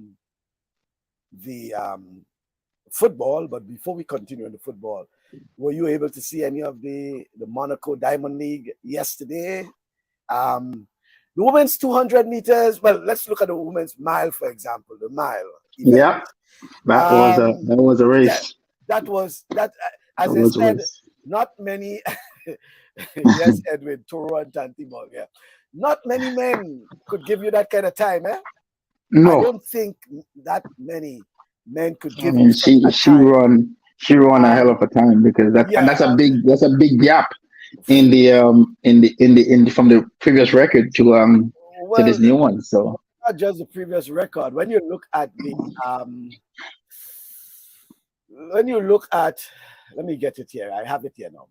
football, but before we continue on the football, were you able to see any of the Monaco Diamond League yesterday? The women's 200 meters. Well, let's look at the women's mile, for example. The mile event. Yeah, that was a race. Yeah, that. As I said, not many. Yes, Edwin, Toro and Tantimog. Yeah, not many men could give you that kind of time. No, I don't think that many men could give you. She run a hell of a time, because that's a big gap in the from the previous record to this new one. So not just the previous record. When you look at let me get it here. I have it here now.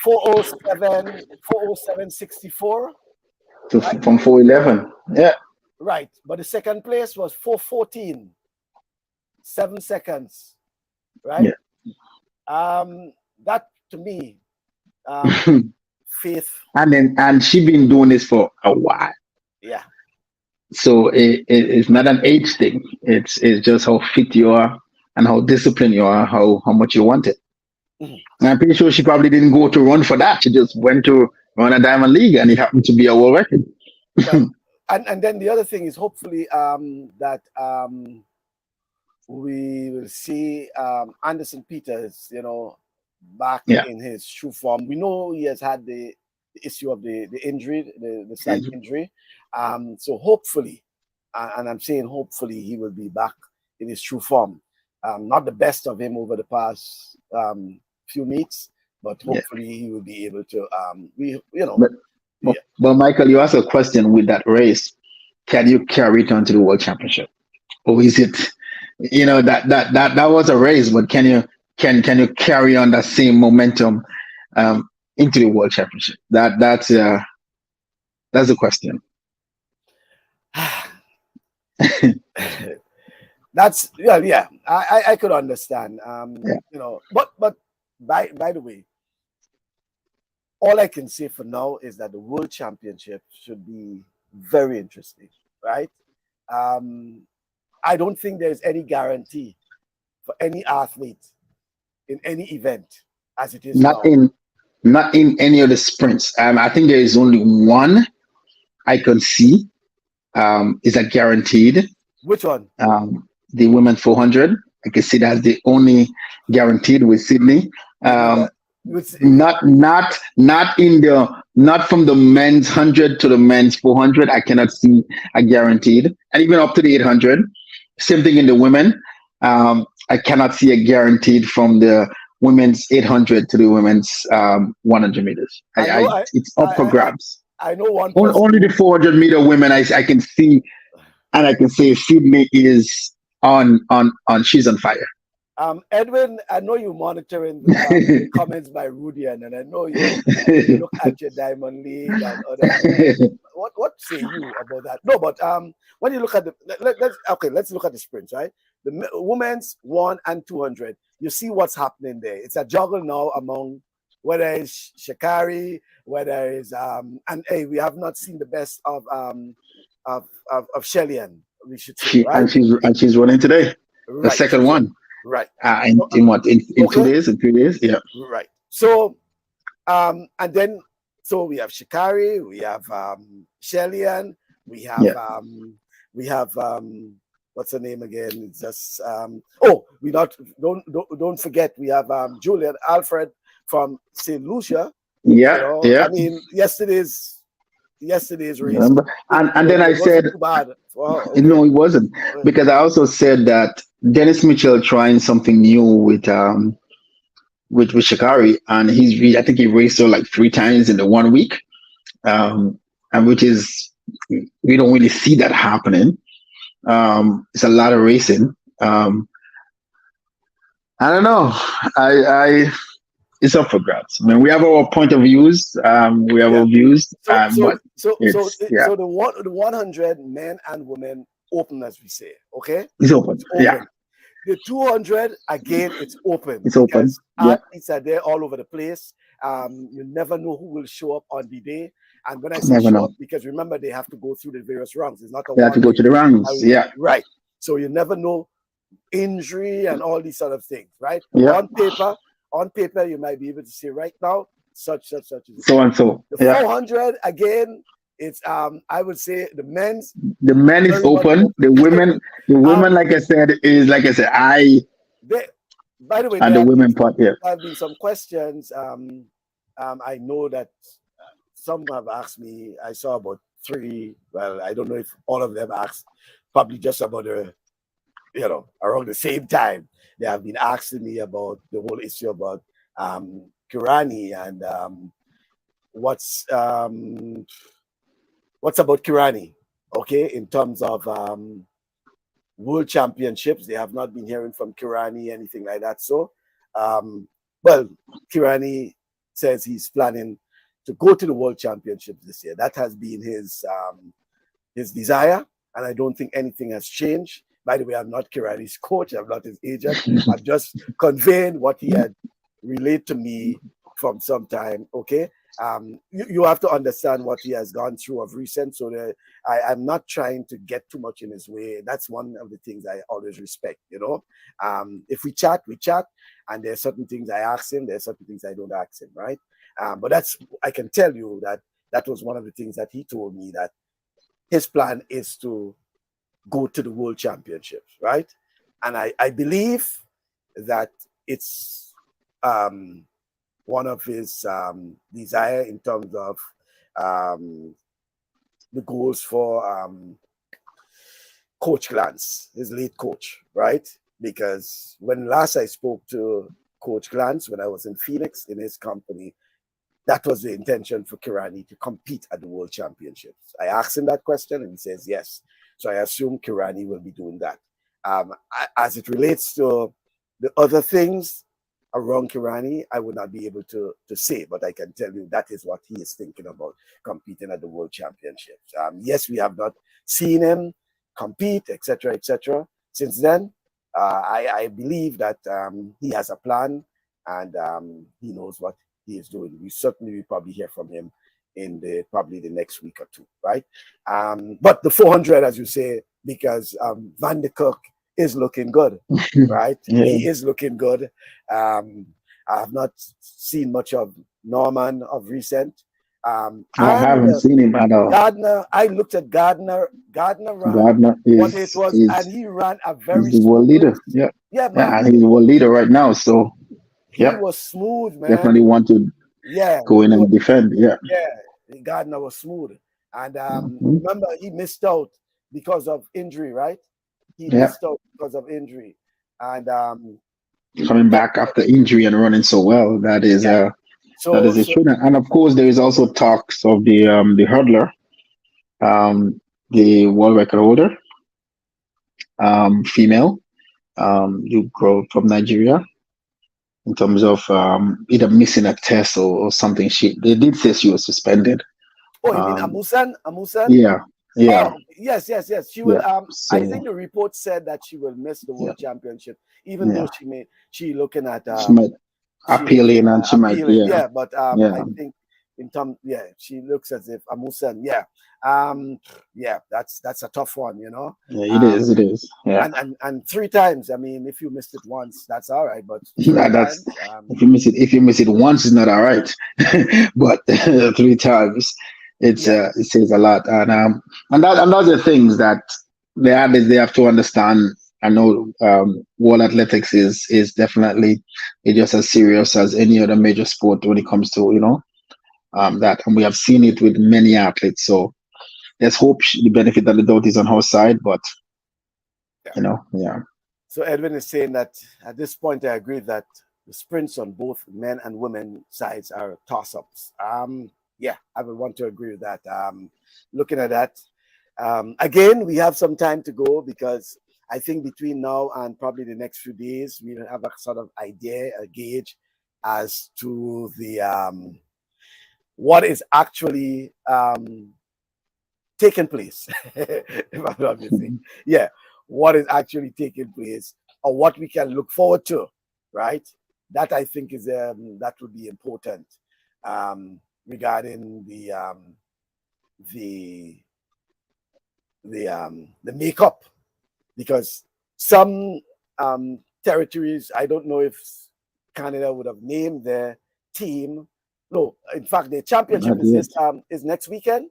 407.64. Right? From 411. Yeah. Right. But the second place was 414. 7 seconds. Right? Yeah. That to me, faith. And she been doing this for a while. Yeah. So it's not an age thing. It's just how fit you are and how disciplined you are, how much you want it. Mhm. And I'm pretty sure she probably didn't go to run for that. She just went to run a Diamond League, and it happened to be a world record. Well, and then the other thing is hopefully that we will see Anderson Peters, back Yeah. in his true form. We know he has had the issue of the injury, the slight injury. So hopefully, and I'm saying hopefully, he will be back in his true form. Not the best of him over the past few meets, but hopefully he will be able to. But Michael, you asked a question with that race. Can you carry it on to the World Championship, or is it? That was a race, but can you carry on that same momentum into the World Championship? That's the question. That's yeah. I could understand. But by the way, all I can say for now is that the World Championship should be very interesting, right? I don't think there's any guarantee for any athlete in any event as it is not now. Not in any of the sprints. I think there is only one I can see is a guaranteed. Which one? The women's 400. I can see that's the only guaranteed with Sydney. Not from the men's 100 to the men's 400. I cannot see a guaranteed, and even up to the 800. Same thing in the women. I cannot see a guaranteed from the women's 800 to the women's 100 meters. It's up for grabs. I know one. Only the 400 meter women I can see, and I can say Sydney is on. She's on fire. Edwin, I know you're monitoring the comments by Rudy, and I know you look at your Diamond League and other. What say you about that? No, but when you look at let's look at the sprints, right? The women's 1 and 200. You see what's happening there. It's a juggle now among whether it's Sha'Carri, whether it's and hey, we have not seen the best of Shelly-Ann, we should say, right? And she's running today. Right. The second one. Right. In 2 days, in 3 days, yeah. Right. So and then we have Sha'Carri, we have Shelly-Ann, we have what's her name again? It's just don't forget we have Julian Alfred from St. Lucia. Yeah. I mean yesterday's race. Remember? And then I said no, it wasn't, because I also said that Dennis Mitchell trying something new with Sha'Carri, and I think he raced her like 3 times in the 1 week, and which is, we don't really see that happening. It's a lot of racing. I don't know. It's up for grabs. I mean, we have our point of views. We have our views. So the 100 men and women open, as we say. Okay, it's open. Yeah. The 200 again, it's open. It's open. Athletes are there all over the place. You never know who will show up on the day. And when I say show up, because remember they have to go through the various rounds. It's not they have to go to the rounds. Yeah. Right. So you never know injury and all these sort of things. Right. Yeah. On paper, you might be able to say right now, such is so and so. The 400 again, it's I would say the men is open. The women, like I said, by the way, and the women part, yeah. There have been some questions. I know that some have asked me. I saw about 3. Well, I don't know if all of them asked. Probably just about around the same time. They have been asking me about the whole issue about Kirani and what's about Kirani, okay, in terms of World Championships. They have not been hearing from Kirani, anything like that. So, Kirani says he's planning to go to the World Championships this year. That has been his desire, and I don't think anything has changed. By the way, I'm not Kirani's coach. I'm not his agent. I'm just conveying what he had relayed to me from some time. Okay, you have to understand what he has gone through of recent. So that I'm not trying to get too much in his way. That's one of the things I always respect. You know, if we chat, and there's certain things I ask him, there's certain things I don't ask him, right? But I can tell you that was one of the things that he told me, that his plan is to go to the World Championships, right? And I believe that it's one of his desire in terms of the goals for Coach Glantz, his late coach, right? Because when last I spoke to Coach Glantz, when I was in Phoenix in his company, that was the intention for Kirani to compete at the World Championships. I asked him that question and he says yes. So I assume Kirani will be doing that. As it relates to the other things around Kirani, I would not be able to say, but I can tell you that is what he is thinking about, competing at the World Championships. Yes, we have not seen him compete, etc., etc. Since then, I believe that he has a plan, and he knows what he is doing. We certainly will probably hear from him in probably the next week or two, right? But the 400, as you say, because Van de Kock is looking good, right? Yeah. He is looking good. I have not seen much of Norman of recent. I haven't seen him at all. Gardner, I looked at Gardner ran Gardner what it was, and he ran a very he's the world smooth leader. race. Yeah, Yeah, yeah, man. and he's the world leader right now. So He yeah, was smooth, man. definitely want to Yeah, go in and defend. Yeah, Gardner was smooth. And Mhm. remember, he missed out because of injury, right? He Yeah. missed out because of injury. And Coming back after injury and running so well, that is a true. And of course, there is also talks of the hurdler, the world record holder, female, you grow from Nigeria, in terms of either missing a test or something. They did say she was suspended. Oh, you mean Amusan? Yeah. Oh, yes. She will. Yeah. I think the report said that she will miss the World Championship, even though she looking at she might appealing, and she might but I think in terms, she looks as if Amusan, that's a tough one, you know. Yeah, it is. Yeah. And 3 times. I mean, if you missed it once, that's all right, but 3 that's times, if you miss it once, it's not all right. But 3 times, it says a lot. And those are things that they have to understand. I know world athletics is definitely just as serious as any other major sport when it comes to that, and we have seen it with many athletes. So let's hope the benefit of the doubt is on her side, but So Edwin is saying that at this point, I agree that the sprints on both men and women sides are toss-ups. I would want to agree with that. Looking at that, again, we have some time to go, because I think between now and probably the next few days, we'll have a sort of idea, a gauge as to the what is actually taking place. If I'm not mistaken. What is actually taking place, or what we can look forward to, right? That I think is that would be important regarding the makeup, because some territories, I don't know if Canada would have named their team. No, in fact, the championship is next weekend.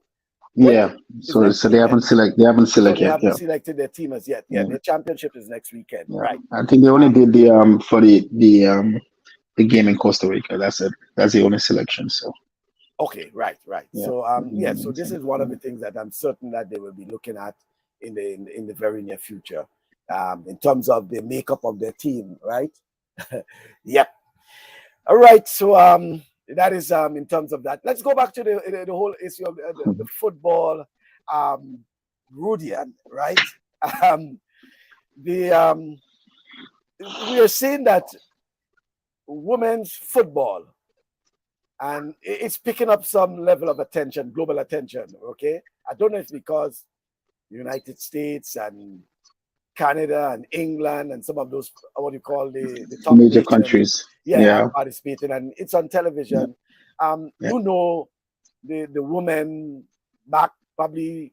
Yeah, so they haven't selected selected their team as yet. The championship is next weekend, right? I think they only did the for the game in Costa Rica. That's it. That's the only selection. So okay, right. So so this is one of the things that I'm certain that they will be looking at in the very near future, in terms of the makeup of their team, right? Yep. All right. So that is in terms of that. Let's go back to the whole issue of the football, Rudian, right? We are seeing that women's football, and it's picking up some level of attention, global attention. Okay, I don't know if it's because the United States and Canada and England and some of those, what you call the top Major nations, countries. are participating, and it's on television. Yeah. You know, the women back probably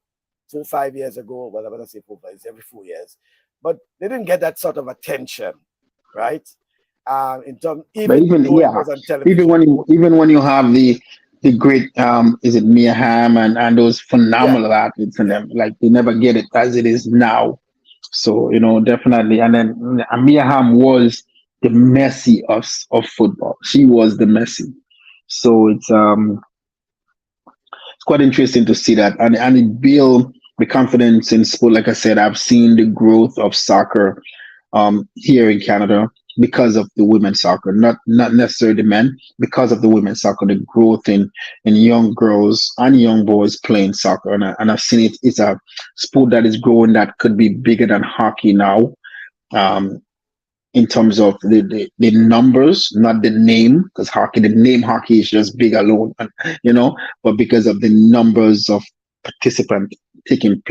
4 or 5 years ago, well, I'm going to say 4 5, it's every 4 years, but they didn't get that sort of attention, right? In terms, But even though it was on television. Even when you have the great is it Mia Hamm and those phenomenal athletes in them, like they never get it as it is now. So definitely. And then Mia Hamm was the Messi of football. She was the Messi. So it's quite interesting to see that, and it build the confidence in sport. Like I said, I've seen the growth of soccer here in Canada because of the women's soccer, not necessarily the men, because of the women's soccer, the growth in young girls and young boys playing soccer, and I've seen it. It's a sport that is growing that could be bigger than hockey now. In terms of the numbers, not the name, because the name hockey is just big alone, but because of the numbers of participants taking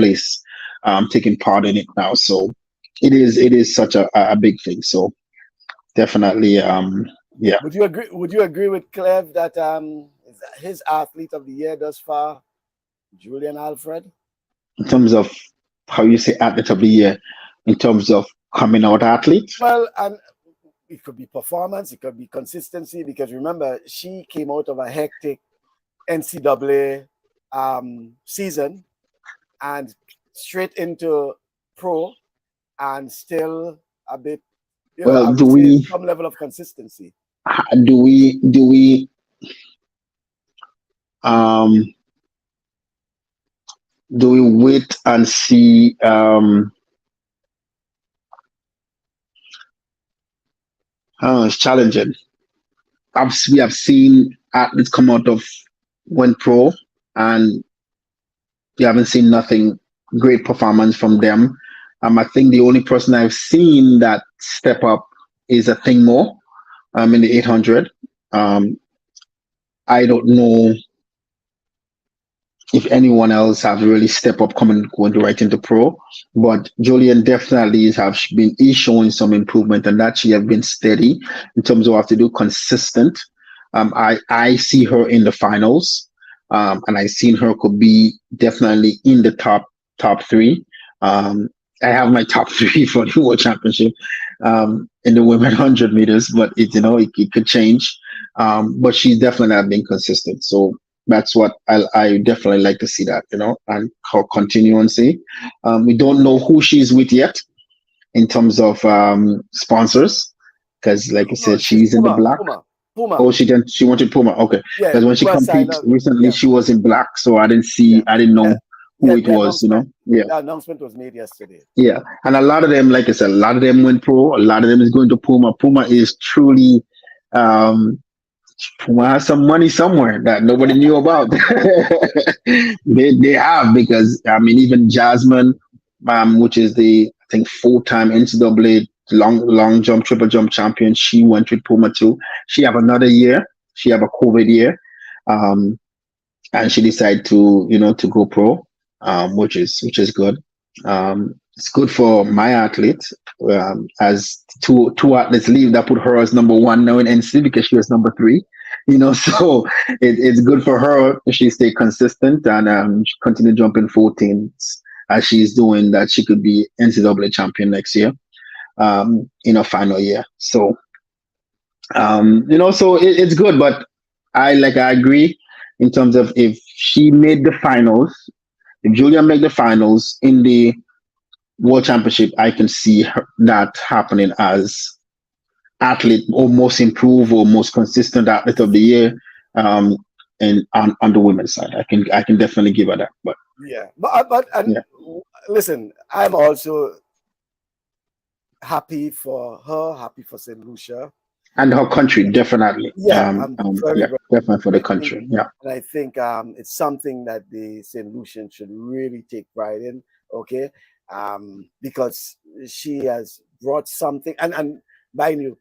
part in it now. So it is such a big thing. So definitely, yeah. Would you agree with Clev that his athlete of the year thus far, Julian Alfred? In terms of how you say athlete of the year, in terms of coming out athlete? Well, and it could be performance, it could be consistency, because remember, she came out of a hectic NCAA season and straight into pro, and still a bit, well, some level of consistency. Do we wait and see it's challenging. We have seen athletes come out of went pro, and we haven't seen nothing great performance from them. I think the only person I've seen that step up is a thing more in the 800. I don't know if anyone else have really stepped up going right into pro, but Julian definitely is showing some improvement, and that she have been steady in terms of what to do, consistent. I see her in the finals, and I seen her could be definitely in the top 3. I have my top 3 for the World Championship in the women 100 meters, but it could change. But she's definitely not been consistent. So that's what I definitely like to see that, and her continue and see. We don't know who she's with yet in terms of sponsors, because like I said, she's in the black. Puma. Oh, she wanted Puma. Okay, because when she competed recently, she was in black, so I didn't know who it was. The announcement was made yesterday. Yeah, and a lot of them, like I said, a lot of them went pro. A lot of them is going to Puma. Puma is truly. Puma has some money somewhere that nobody knew about. they have, because even Jasmine, which is the I think 4-time NCAA long jump, triple jump champion, she went with Puma too. She have another year. She have a COVID year, and she decided to to go pro, which is good. It's good for my athlete, as two athletes leave, that put her as number 1 now in NC, because she was number 3. So it's good for her if she stay consistent and continue jumping 14s as she's doing, that she could be NCAA champion next year in her final year. So so it's good, but I agree in terms of if she made the finals, if Julia made the finals in the World Championship, I can see that happening as athlete or most improved or most consistent athlete of the year, and on the women's side. I can definitely give her that. But listen, I'm also happy for her, happy for St. Lucia. And her country, definitely. Very definitely for the country. Yeah. And I think it's something that the St. Lucian should really take pride in, okay? Because she has brought something, and mind you,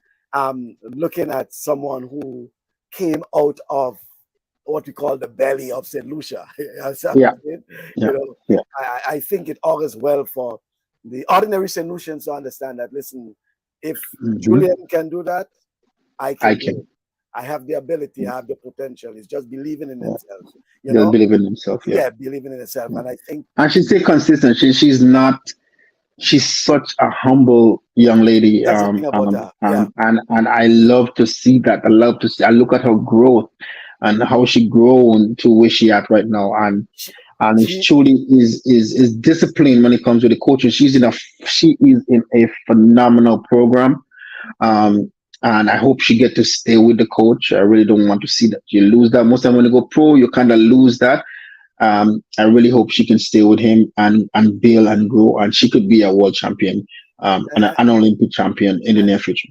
looking at someone who came out of what we call the belly of St. Lucia. I think it augurs well for the ordinary solutions to understand that, listen, if Mhm. Julian can do that, I can I do can. it. I have the ability, I have the potential. It's just believing in Yeah. themselves. You Just know? believe in himself. Yeah. Yeah, believing in itself. Yeah. And I think And she stay consistent. She's such a humble young lady. that's the thing about her. Yeah. And I love to see that. I look at her growth and how she grown to where she at right now. She, And it's she truly is disciplined when it comes to the coaching. She is in a phenomenal program. Um, and I hope she get to stay with the coach. I really don't want to see that you lose that. Most time when you go pro, you kind of lose that. I really hope she can stay with him and build and grow, and she could be a world champion, and and, an Olympic champion in the near future.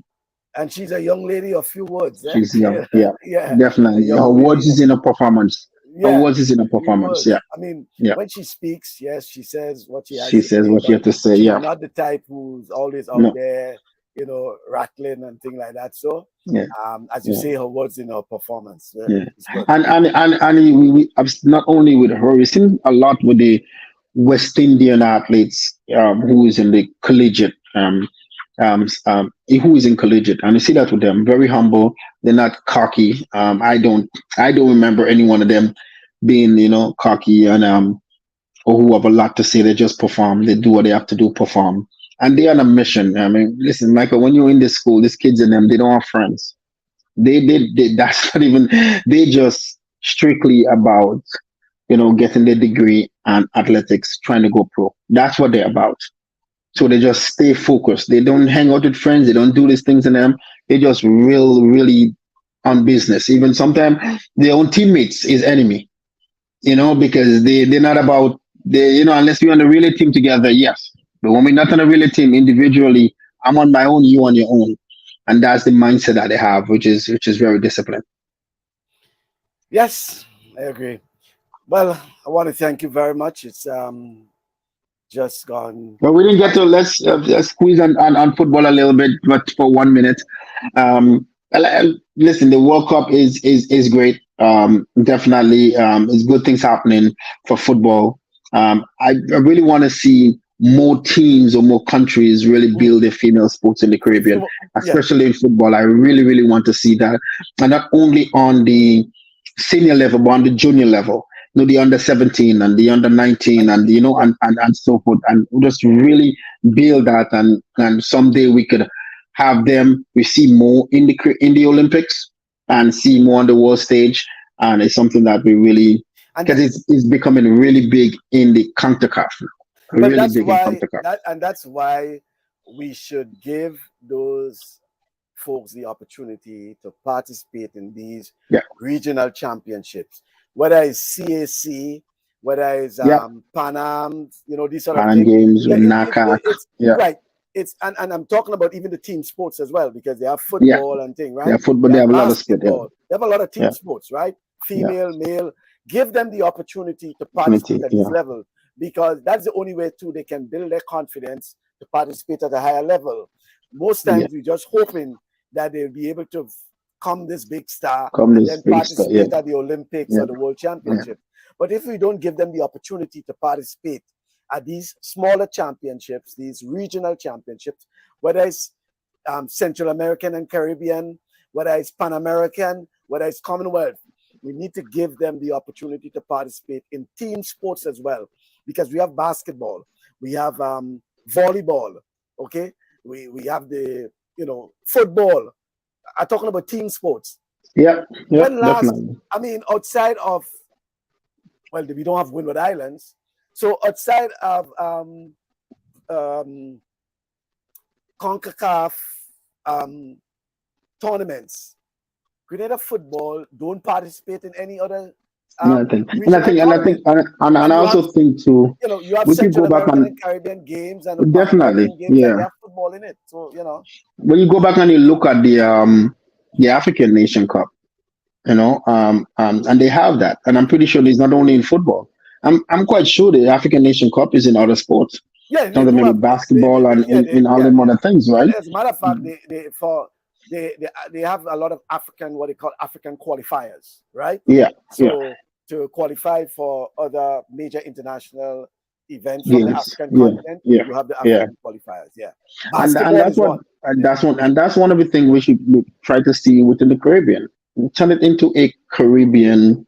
and she's a young lady of few words. Eh? She's young, yeah, Yeah. A definitely. Her young words lady. is in her performance. Her Yeah. words is in her Few performance. words. Yeah, I mean, yeah. when she speaks, yes, she says what she has She to says say, what she but have to say. she's Yeah, not the type who's always out no, there, rattling and things like that. So, yeah, as you yeah. say, her words in her performance. Yeah, It's good. and not only with her, we've seen a lot with the West Indian athletes who is in the collegiate, who is in collegiate, and you see that with them. Very humble. They're not cocky. I don't remember any one of them being, cocky and or who have a lot to say. They just perform. They do what they have to do, perform, and they're on a mission. I mean, listen, Michael, when you're in this school, these kids in them, they don't have friends. They that's not even, they just strictly about getting their degree and athletics, trying to go pro. That's what they're about. So they just stay focused. They don't hang out with friends. They don't do these things in them. They just really on business. Even sometimes their own teammates is enemy, because they're not about, unless we're on a relay team together, yes. But when we're not on a relay team individually, I'm on my own, you on your own. And that's the mindset that they have, which is very disciplined. Yes, I agree. Well, I want to thank you very much. It's just gone. But we didn't get to, let's squeeze on football a little bit, but for 1 minute. Listen, the World Cup is great. Definitely, it's good things happening for football. I really want to see more teams or more countries really build their female sports in the Caribbean, Yeah. especially in football. I really want to see that, and not only on the senior level, but on the junior level. The under 17 and the under 19 and and so forth, and just really build that, and someday we could have them. We see more in the Olympics and see more on the world stage, and it's something that we really, because it's becoming really big in the CONCACAF. But that's why we should give those folks the opportunity to participate in these regional championships, whether it's CAC, whether it's Pan Am, these sort of things. Games with NACAC. Right. It's and I'm talking about even the team sports as well, because they have football and things, right? Yeah, football. They have a lot of sport. They have a lot of team sports, right? Female, male. Give them the opportunity to participate at this level, because that's the only way too they can build their confidence to participate at a higher level. Most times we're just hoping that they'll be able to come this big star and then participate at the Olympics or the World Championship. But if we don't give them the opportunity to participate at these smaller championships, these regional championships, whether it's Central American and Caribbean, whether it's Pan American, whether it's Commonwealth, we need to give them the opportunity to participate in team sports as well, because we have basketball, we have volleyball, okay? We have the, football. I'm talking about team sports. Definitely. I mean, outside of, well, we don't have Windward Islands. So outside of CONCACAF tournaments, Grenada football don't participate in any other. I think, and I also think too. You have Central American and Caribbean games and definitely, games and they have football in it. So when you go back and you look at the African Nation Cup, and they have that, and I'm pretty sure it's not only in football. I'm quite sure the African Nation Cup is in other sports. Yeah, maybe basketball and in all the other things, right? As a matter of fact, they have a lot of what they call African qualifiers, right? Yeah. So to qualify for other major international events from the Games. African Yeah. continent, Yeah. you have the Yeah. African qualifiers. Yeah. And Basketball that's is what one. that's one of the things we should try to see within the Caribbean. Turn it into a Caribbean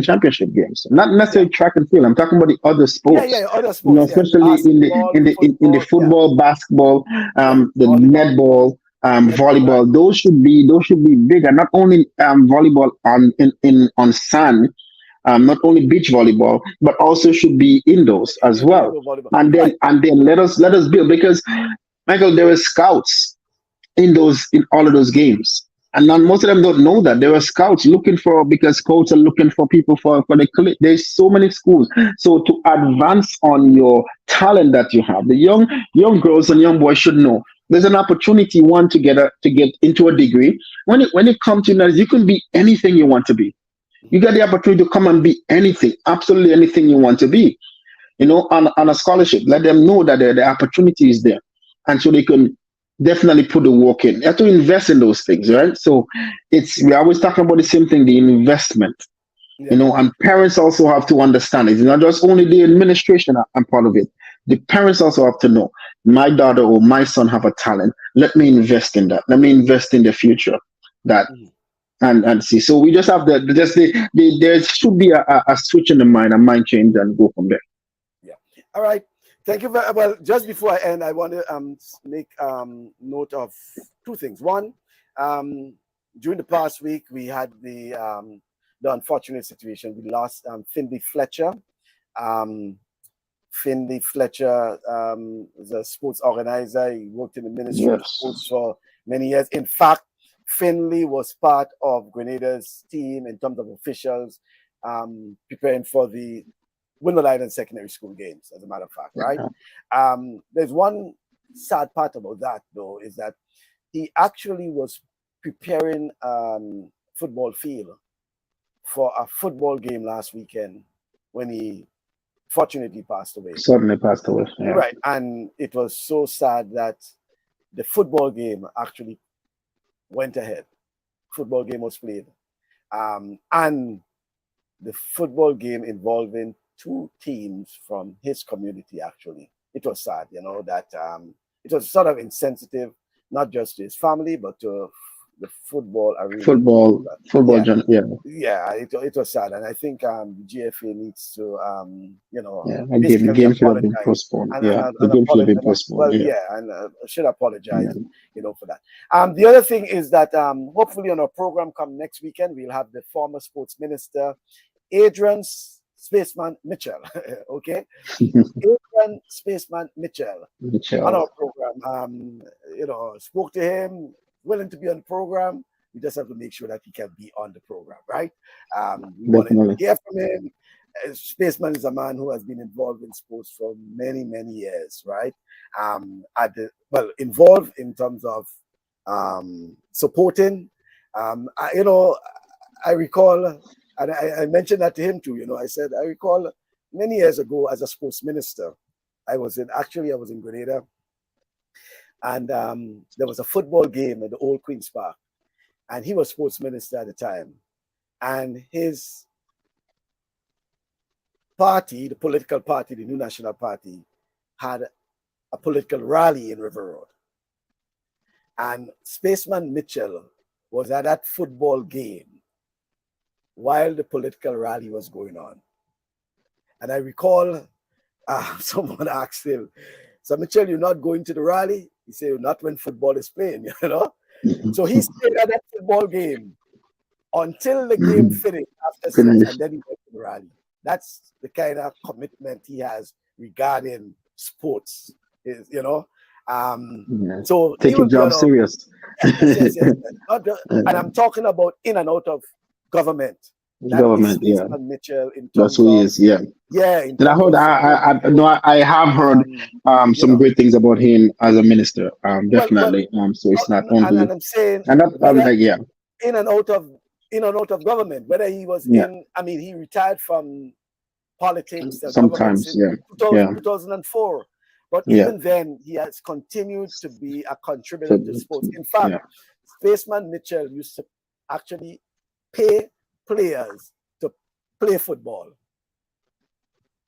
championship games. Not necessarily track and field. I'm talking about the other sports. Other sports, Especially basketball, in the football, football, basketball, the volleyball, netball, right. volleyball. Those should be bigger. Not only volleyball on sand, not only beach volleyball, but also should be indoors as well. Indoor volleyball. And Right. then let us build, because Michael, there are scouts in all of those games. And not, most of them don't know that there are scouts because coaches are looking for people for there's so many schools. So to advance on your talent that you have, the young girls and young boys should know there's an opportunity to get into a degree. When it comes to that, you can be anything you want to be. You get the opportunity to come and be anything, absolutely anything you want to be. On a scholarship, let them know that the opportunity is there, and so they can definitely put the work in. You have to invest in those things, right? So we're always talking about the same thing, the investment. And parents also have to understand it. It's not just only the administration I'm part of it. The parents also have to know, my daughter or my son have a talent. Let me invest in that. Let me invest in the future. And see. So we just have there should be a switch in the mind, a mind change, and go from there. Yeah. All right. Thank you very well. Just before I end, I want to make note of two things. One, during the past week, we had the unfortunate situation. We lost Finley Fletcher. Finley Fletcher is a sports organizer. He worked in the Ministry of Sports for many years. In fact, Finley was part of Grenada's team in terms of officials preparing for the Windward Island Secondary School games, as a matter of fact, right? There's one sad part about that, though, is that he actually was preparing football field for a football game last weekend when he fortunately passed away. Suddenly passed away. Yeah. Right. And it was so sad that the football game actually went ahead. Football game was played. And the football game involving two teams from his community, actually. It was sad, that it was sort of insensitive, not just to his family, but to the football arena. Football, yeah. It was sad, and I think GFA needs to, the game should have been postponed. The game should have been postponed. And should apologize, for that. The other thing is that hopefully on our program come next weekend, we'll have the former sports minister, Adrian Spaceman Mitchell. Okay, Adrian Spaceman Mitchell on our program. Spoke to him. Willing to be on the program. We just have to make sure that he can be on the program, right? We want to hear from him. Spaceman is a man who has been involved in sports for many, many years, right? Involved in terms of supporting. I recall, and I mentioned that to him too. I said I recall many years ago as a sports minister, I was in Grenada. And there was a football game at the Old Queen's Park. And he was sports minister at the time. And his party, the political party, the New National Party, had a political rally in River Road. And Spaceman Mitchell was at that football game while the political rally was going on. And I recall someone asked him, "So Mitchell, you're not going to the rally?" He said, "Not when football is playing, So he stayed at that football game until the game finished and then he went to the rally. That's the kind of commitment he has regarding sports, So take your job serious. Yes. And I'm talking about in and out of government. Government, Mitchell in terms that's who he is, and I have heard some great things about him as a minister, definitely. So it's not only, and I'm saying, and that, in and out of government, whether he was he retired from politics sometimes, in 2004, but even then he has continued to be a contributor to sports. In fact, Spaceman Mitchell used to actually pay players to play football.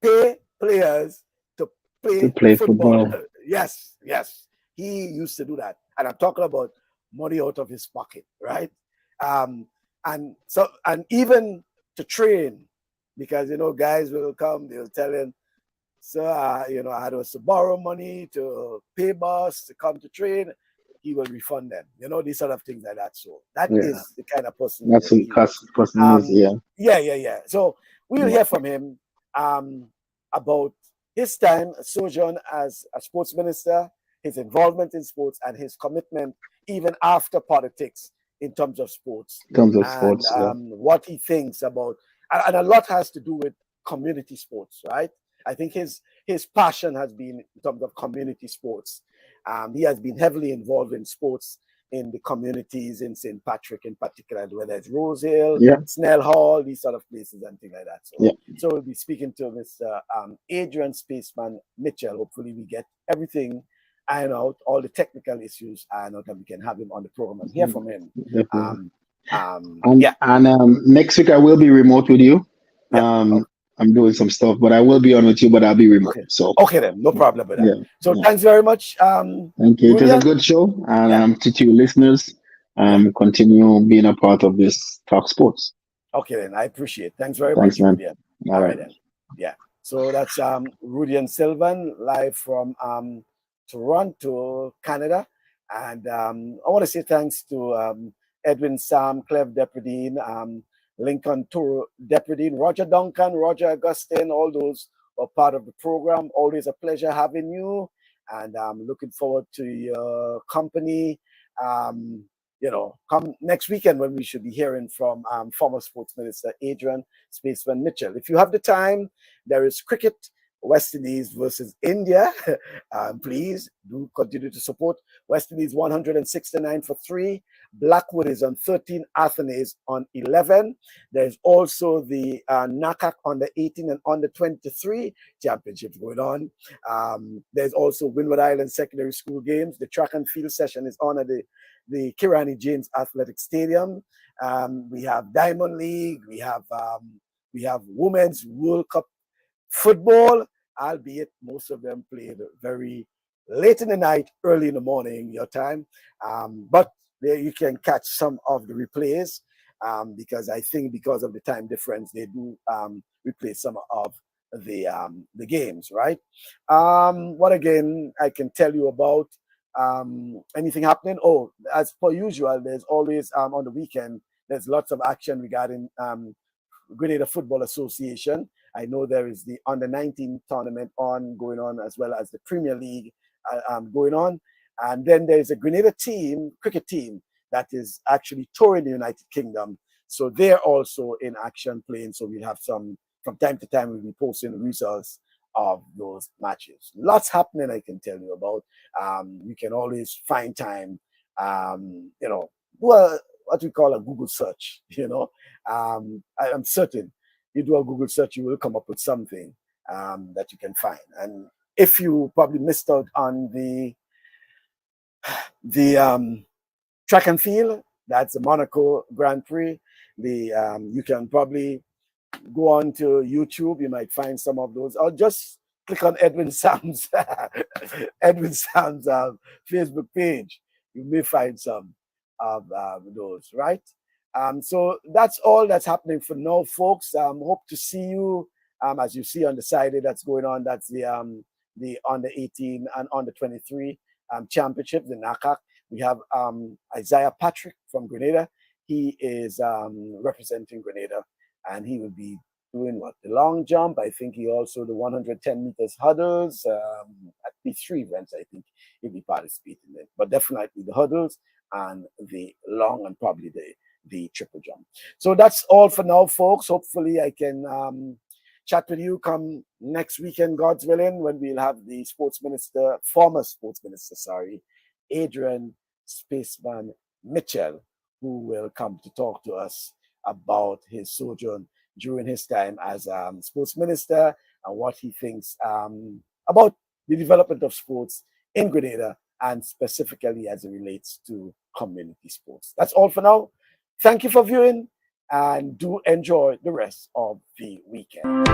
pay players to play, football. Yes, yes. He used to do that. And I'm talking about money out of his pocket, right? And even to train, because, guys will come, they'll tell him, so, I had to borrow money to pay boss to come to train. He will refund them, these sort of things like that. So that is the kind of person. That's who person is, yeah. Yeah. So we'll hear from him about his time sojourn as a sports minister, his involvement in sports, and his commitment even after politics in terms of sports. What he thinks about, and a lot has to do with community sports, right? I think his passion has been in terms of community sports. He has been heavily involved in sports in the communities in St. Patrick in particular, whether it's Rose Hill, Snell Hall, these sort of places and things like that. So we'll be speaking to Mr. Adrian Spaceman Mitchell. Hopefully we get everything ironed out, all the technical issues ironed out, and we can have him on the program and hear from him. Next week I will be remote with you. I'm doing some stuff, but I will be on with you, but I'll be remote. Okay then, no problem with that. Thanks very much. Thank you. It was a good show, and to you listeners, continue being a part of this Talk Sports. Okay then, I appreciate it. Thanks very much, man. Rudian. All right then. Yeah. So that's Rudian Sylvan live from Toronto, Canada, and I want to say thanks to Edwin Sam, Cleve Depredine, Lincoln Toro Depredine, Roger Duncan, Roger Augustine, all those are part of the program. Always a pleasure having you, and I'm looking forward to your company. Come next weekend when we should be hearing from former Sports Minister Adrian Spaceman Mitchell. If you have the time, there is cricket, West Indies versus India. Please do continue to support West Indies 169 for 3. Blackwood is on 13, Athens on 11. There's also the NACAC under 18 and under 23 championships going on. There's also Windward Island Secondary School games. The track and field session is on at the Kirani James Athletic Stadium. We have Diamond League. We have Women's World Cup football, albeit most of them played very late in the night, early in the morning, your time. But there you can catch some of the replays because I think because of the time difference, they do replay some of the games, right? What again I can tell you about anything happening? Oh, as per usual, there's always on the weekend, there's lots of action regarding Grenada Football Association. I know there is the under-19 tournament going on, as well as the Premier League going on. And then there's a Grenada cricket team, that is actually touring the United Kingdom. So they're also in action playing. So we'll have from time to time, we'll be posting the results of those matches. Lots happening, I can tell you about. You can always find time, do what we call a Google search, I'm certain you do a Google search, you will come up with something that you can find. And if you probably missed out on the track and field, that's the Monaco Grand Prix. You can probably go on to YouTube, you might find some of those, or just click on Edwin Sam's Facebook page. You may find some of those, right? So that's all that's happening for now, folks. Hope to see you. As you see on the side that's going on, that's the under 18 and under 23 championship, the NACAC. We have Isaiah Patrick from Grenada. He is representing Grenada, and he will be doing the long jump. I think he also the 110 meters hurdles. At least 3 events, I think he'll be participating in. But definitely the hurdles and the long and probably the triple jump. So that's all for now, folks. Hopefully I can chat with you come next weekend, God's willing, when we'll have the former sports minister, Adrian Spaceman Mitchell, who will come to talk to us about his sojourn during his time as sports minister and what he thinks about the development of sports in Grenada and specifically as it relates to community sports. That's all for now. Thank you for viewing and do enjoy the rest of the weekend.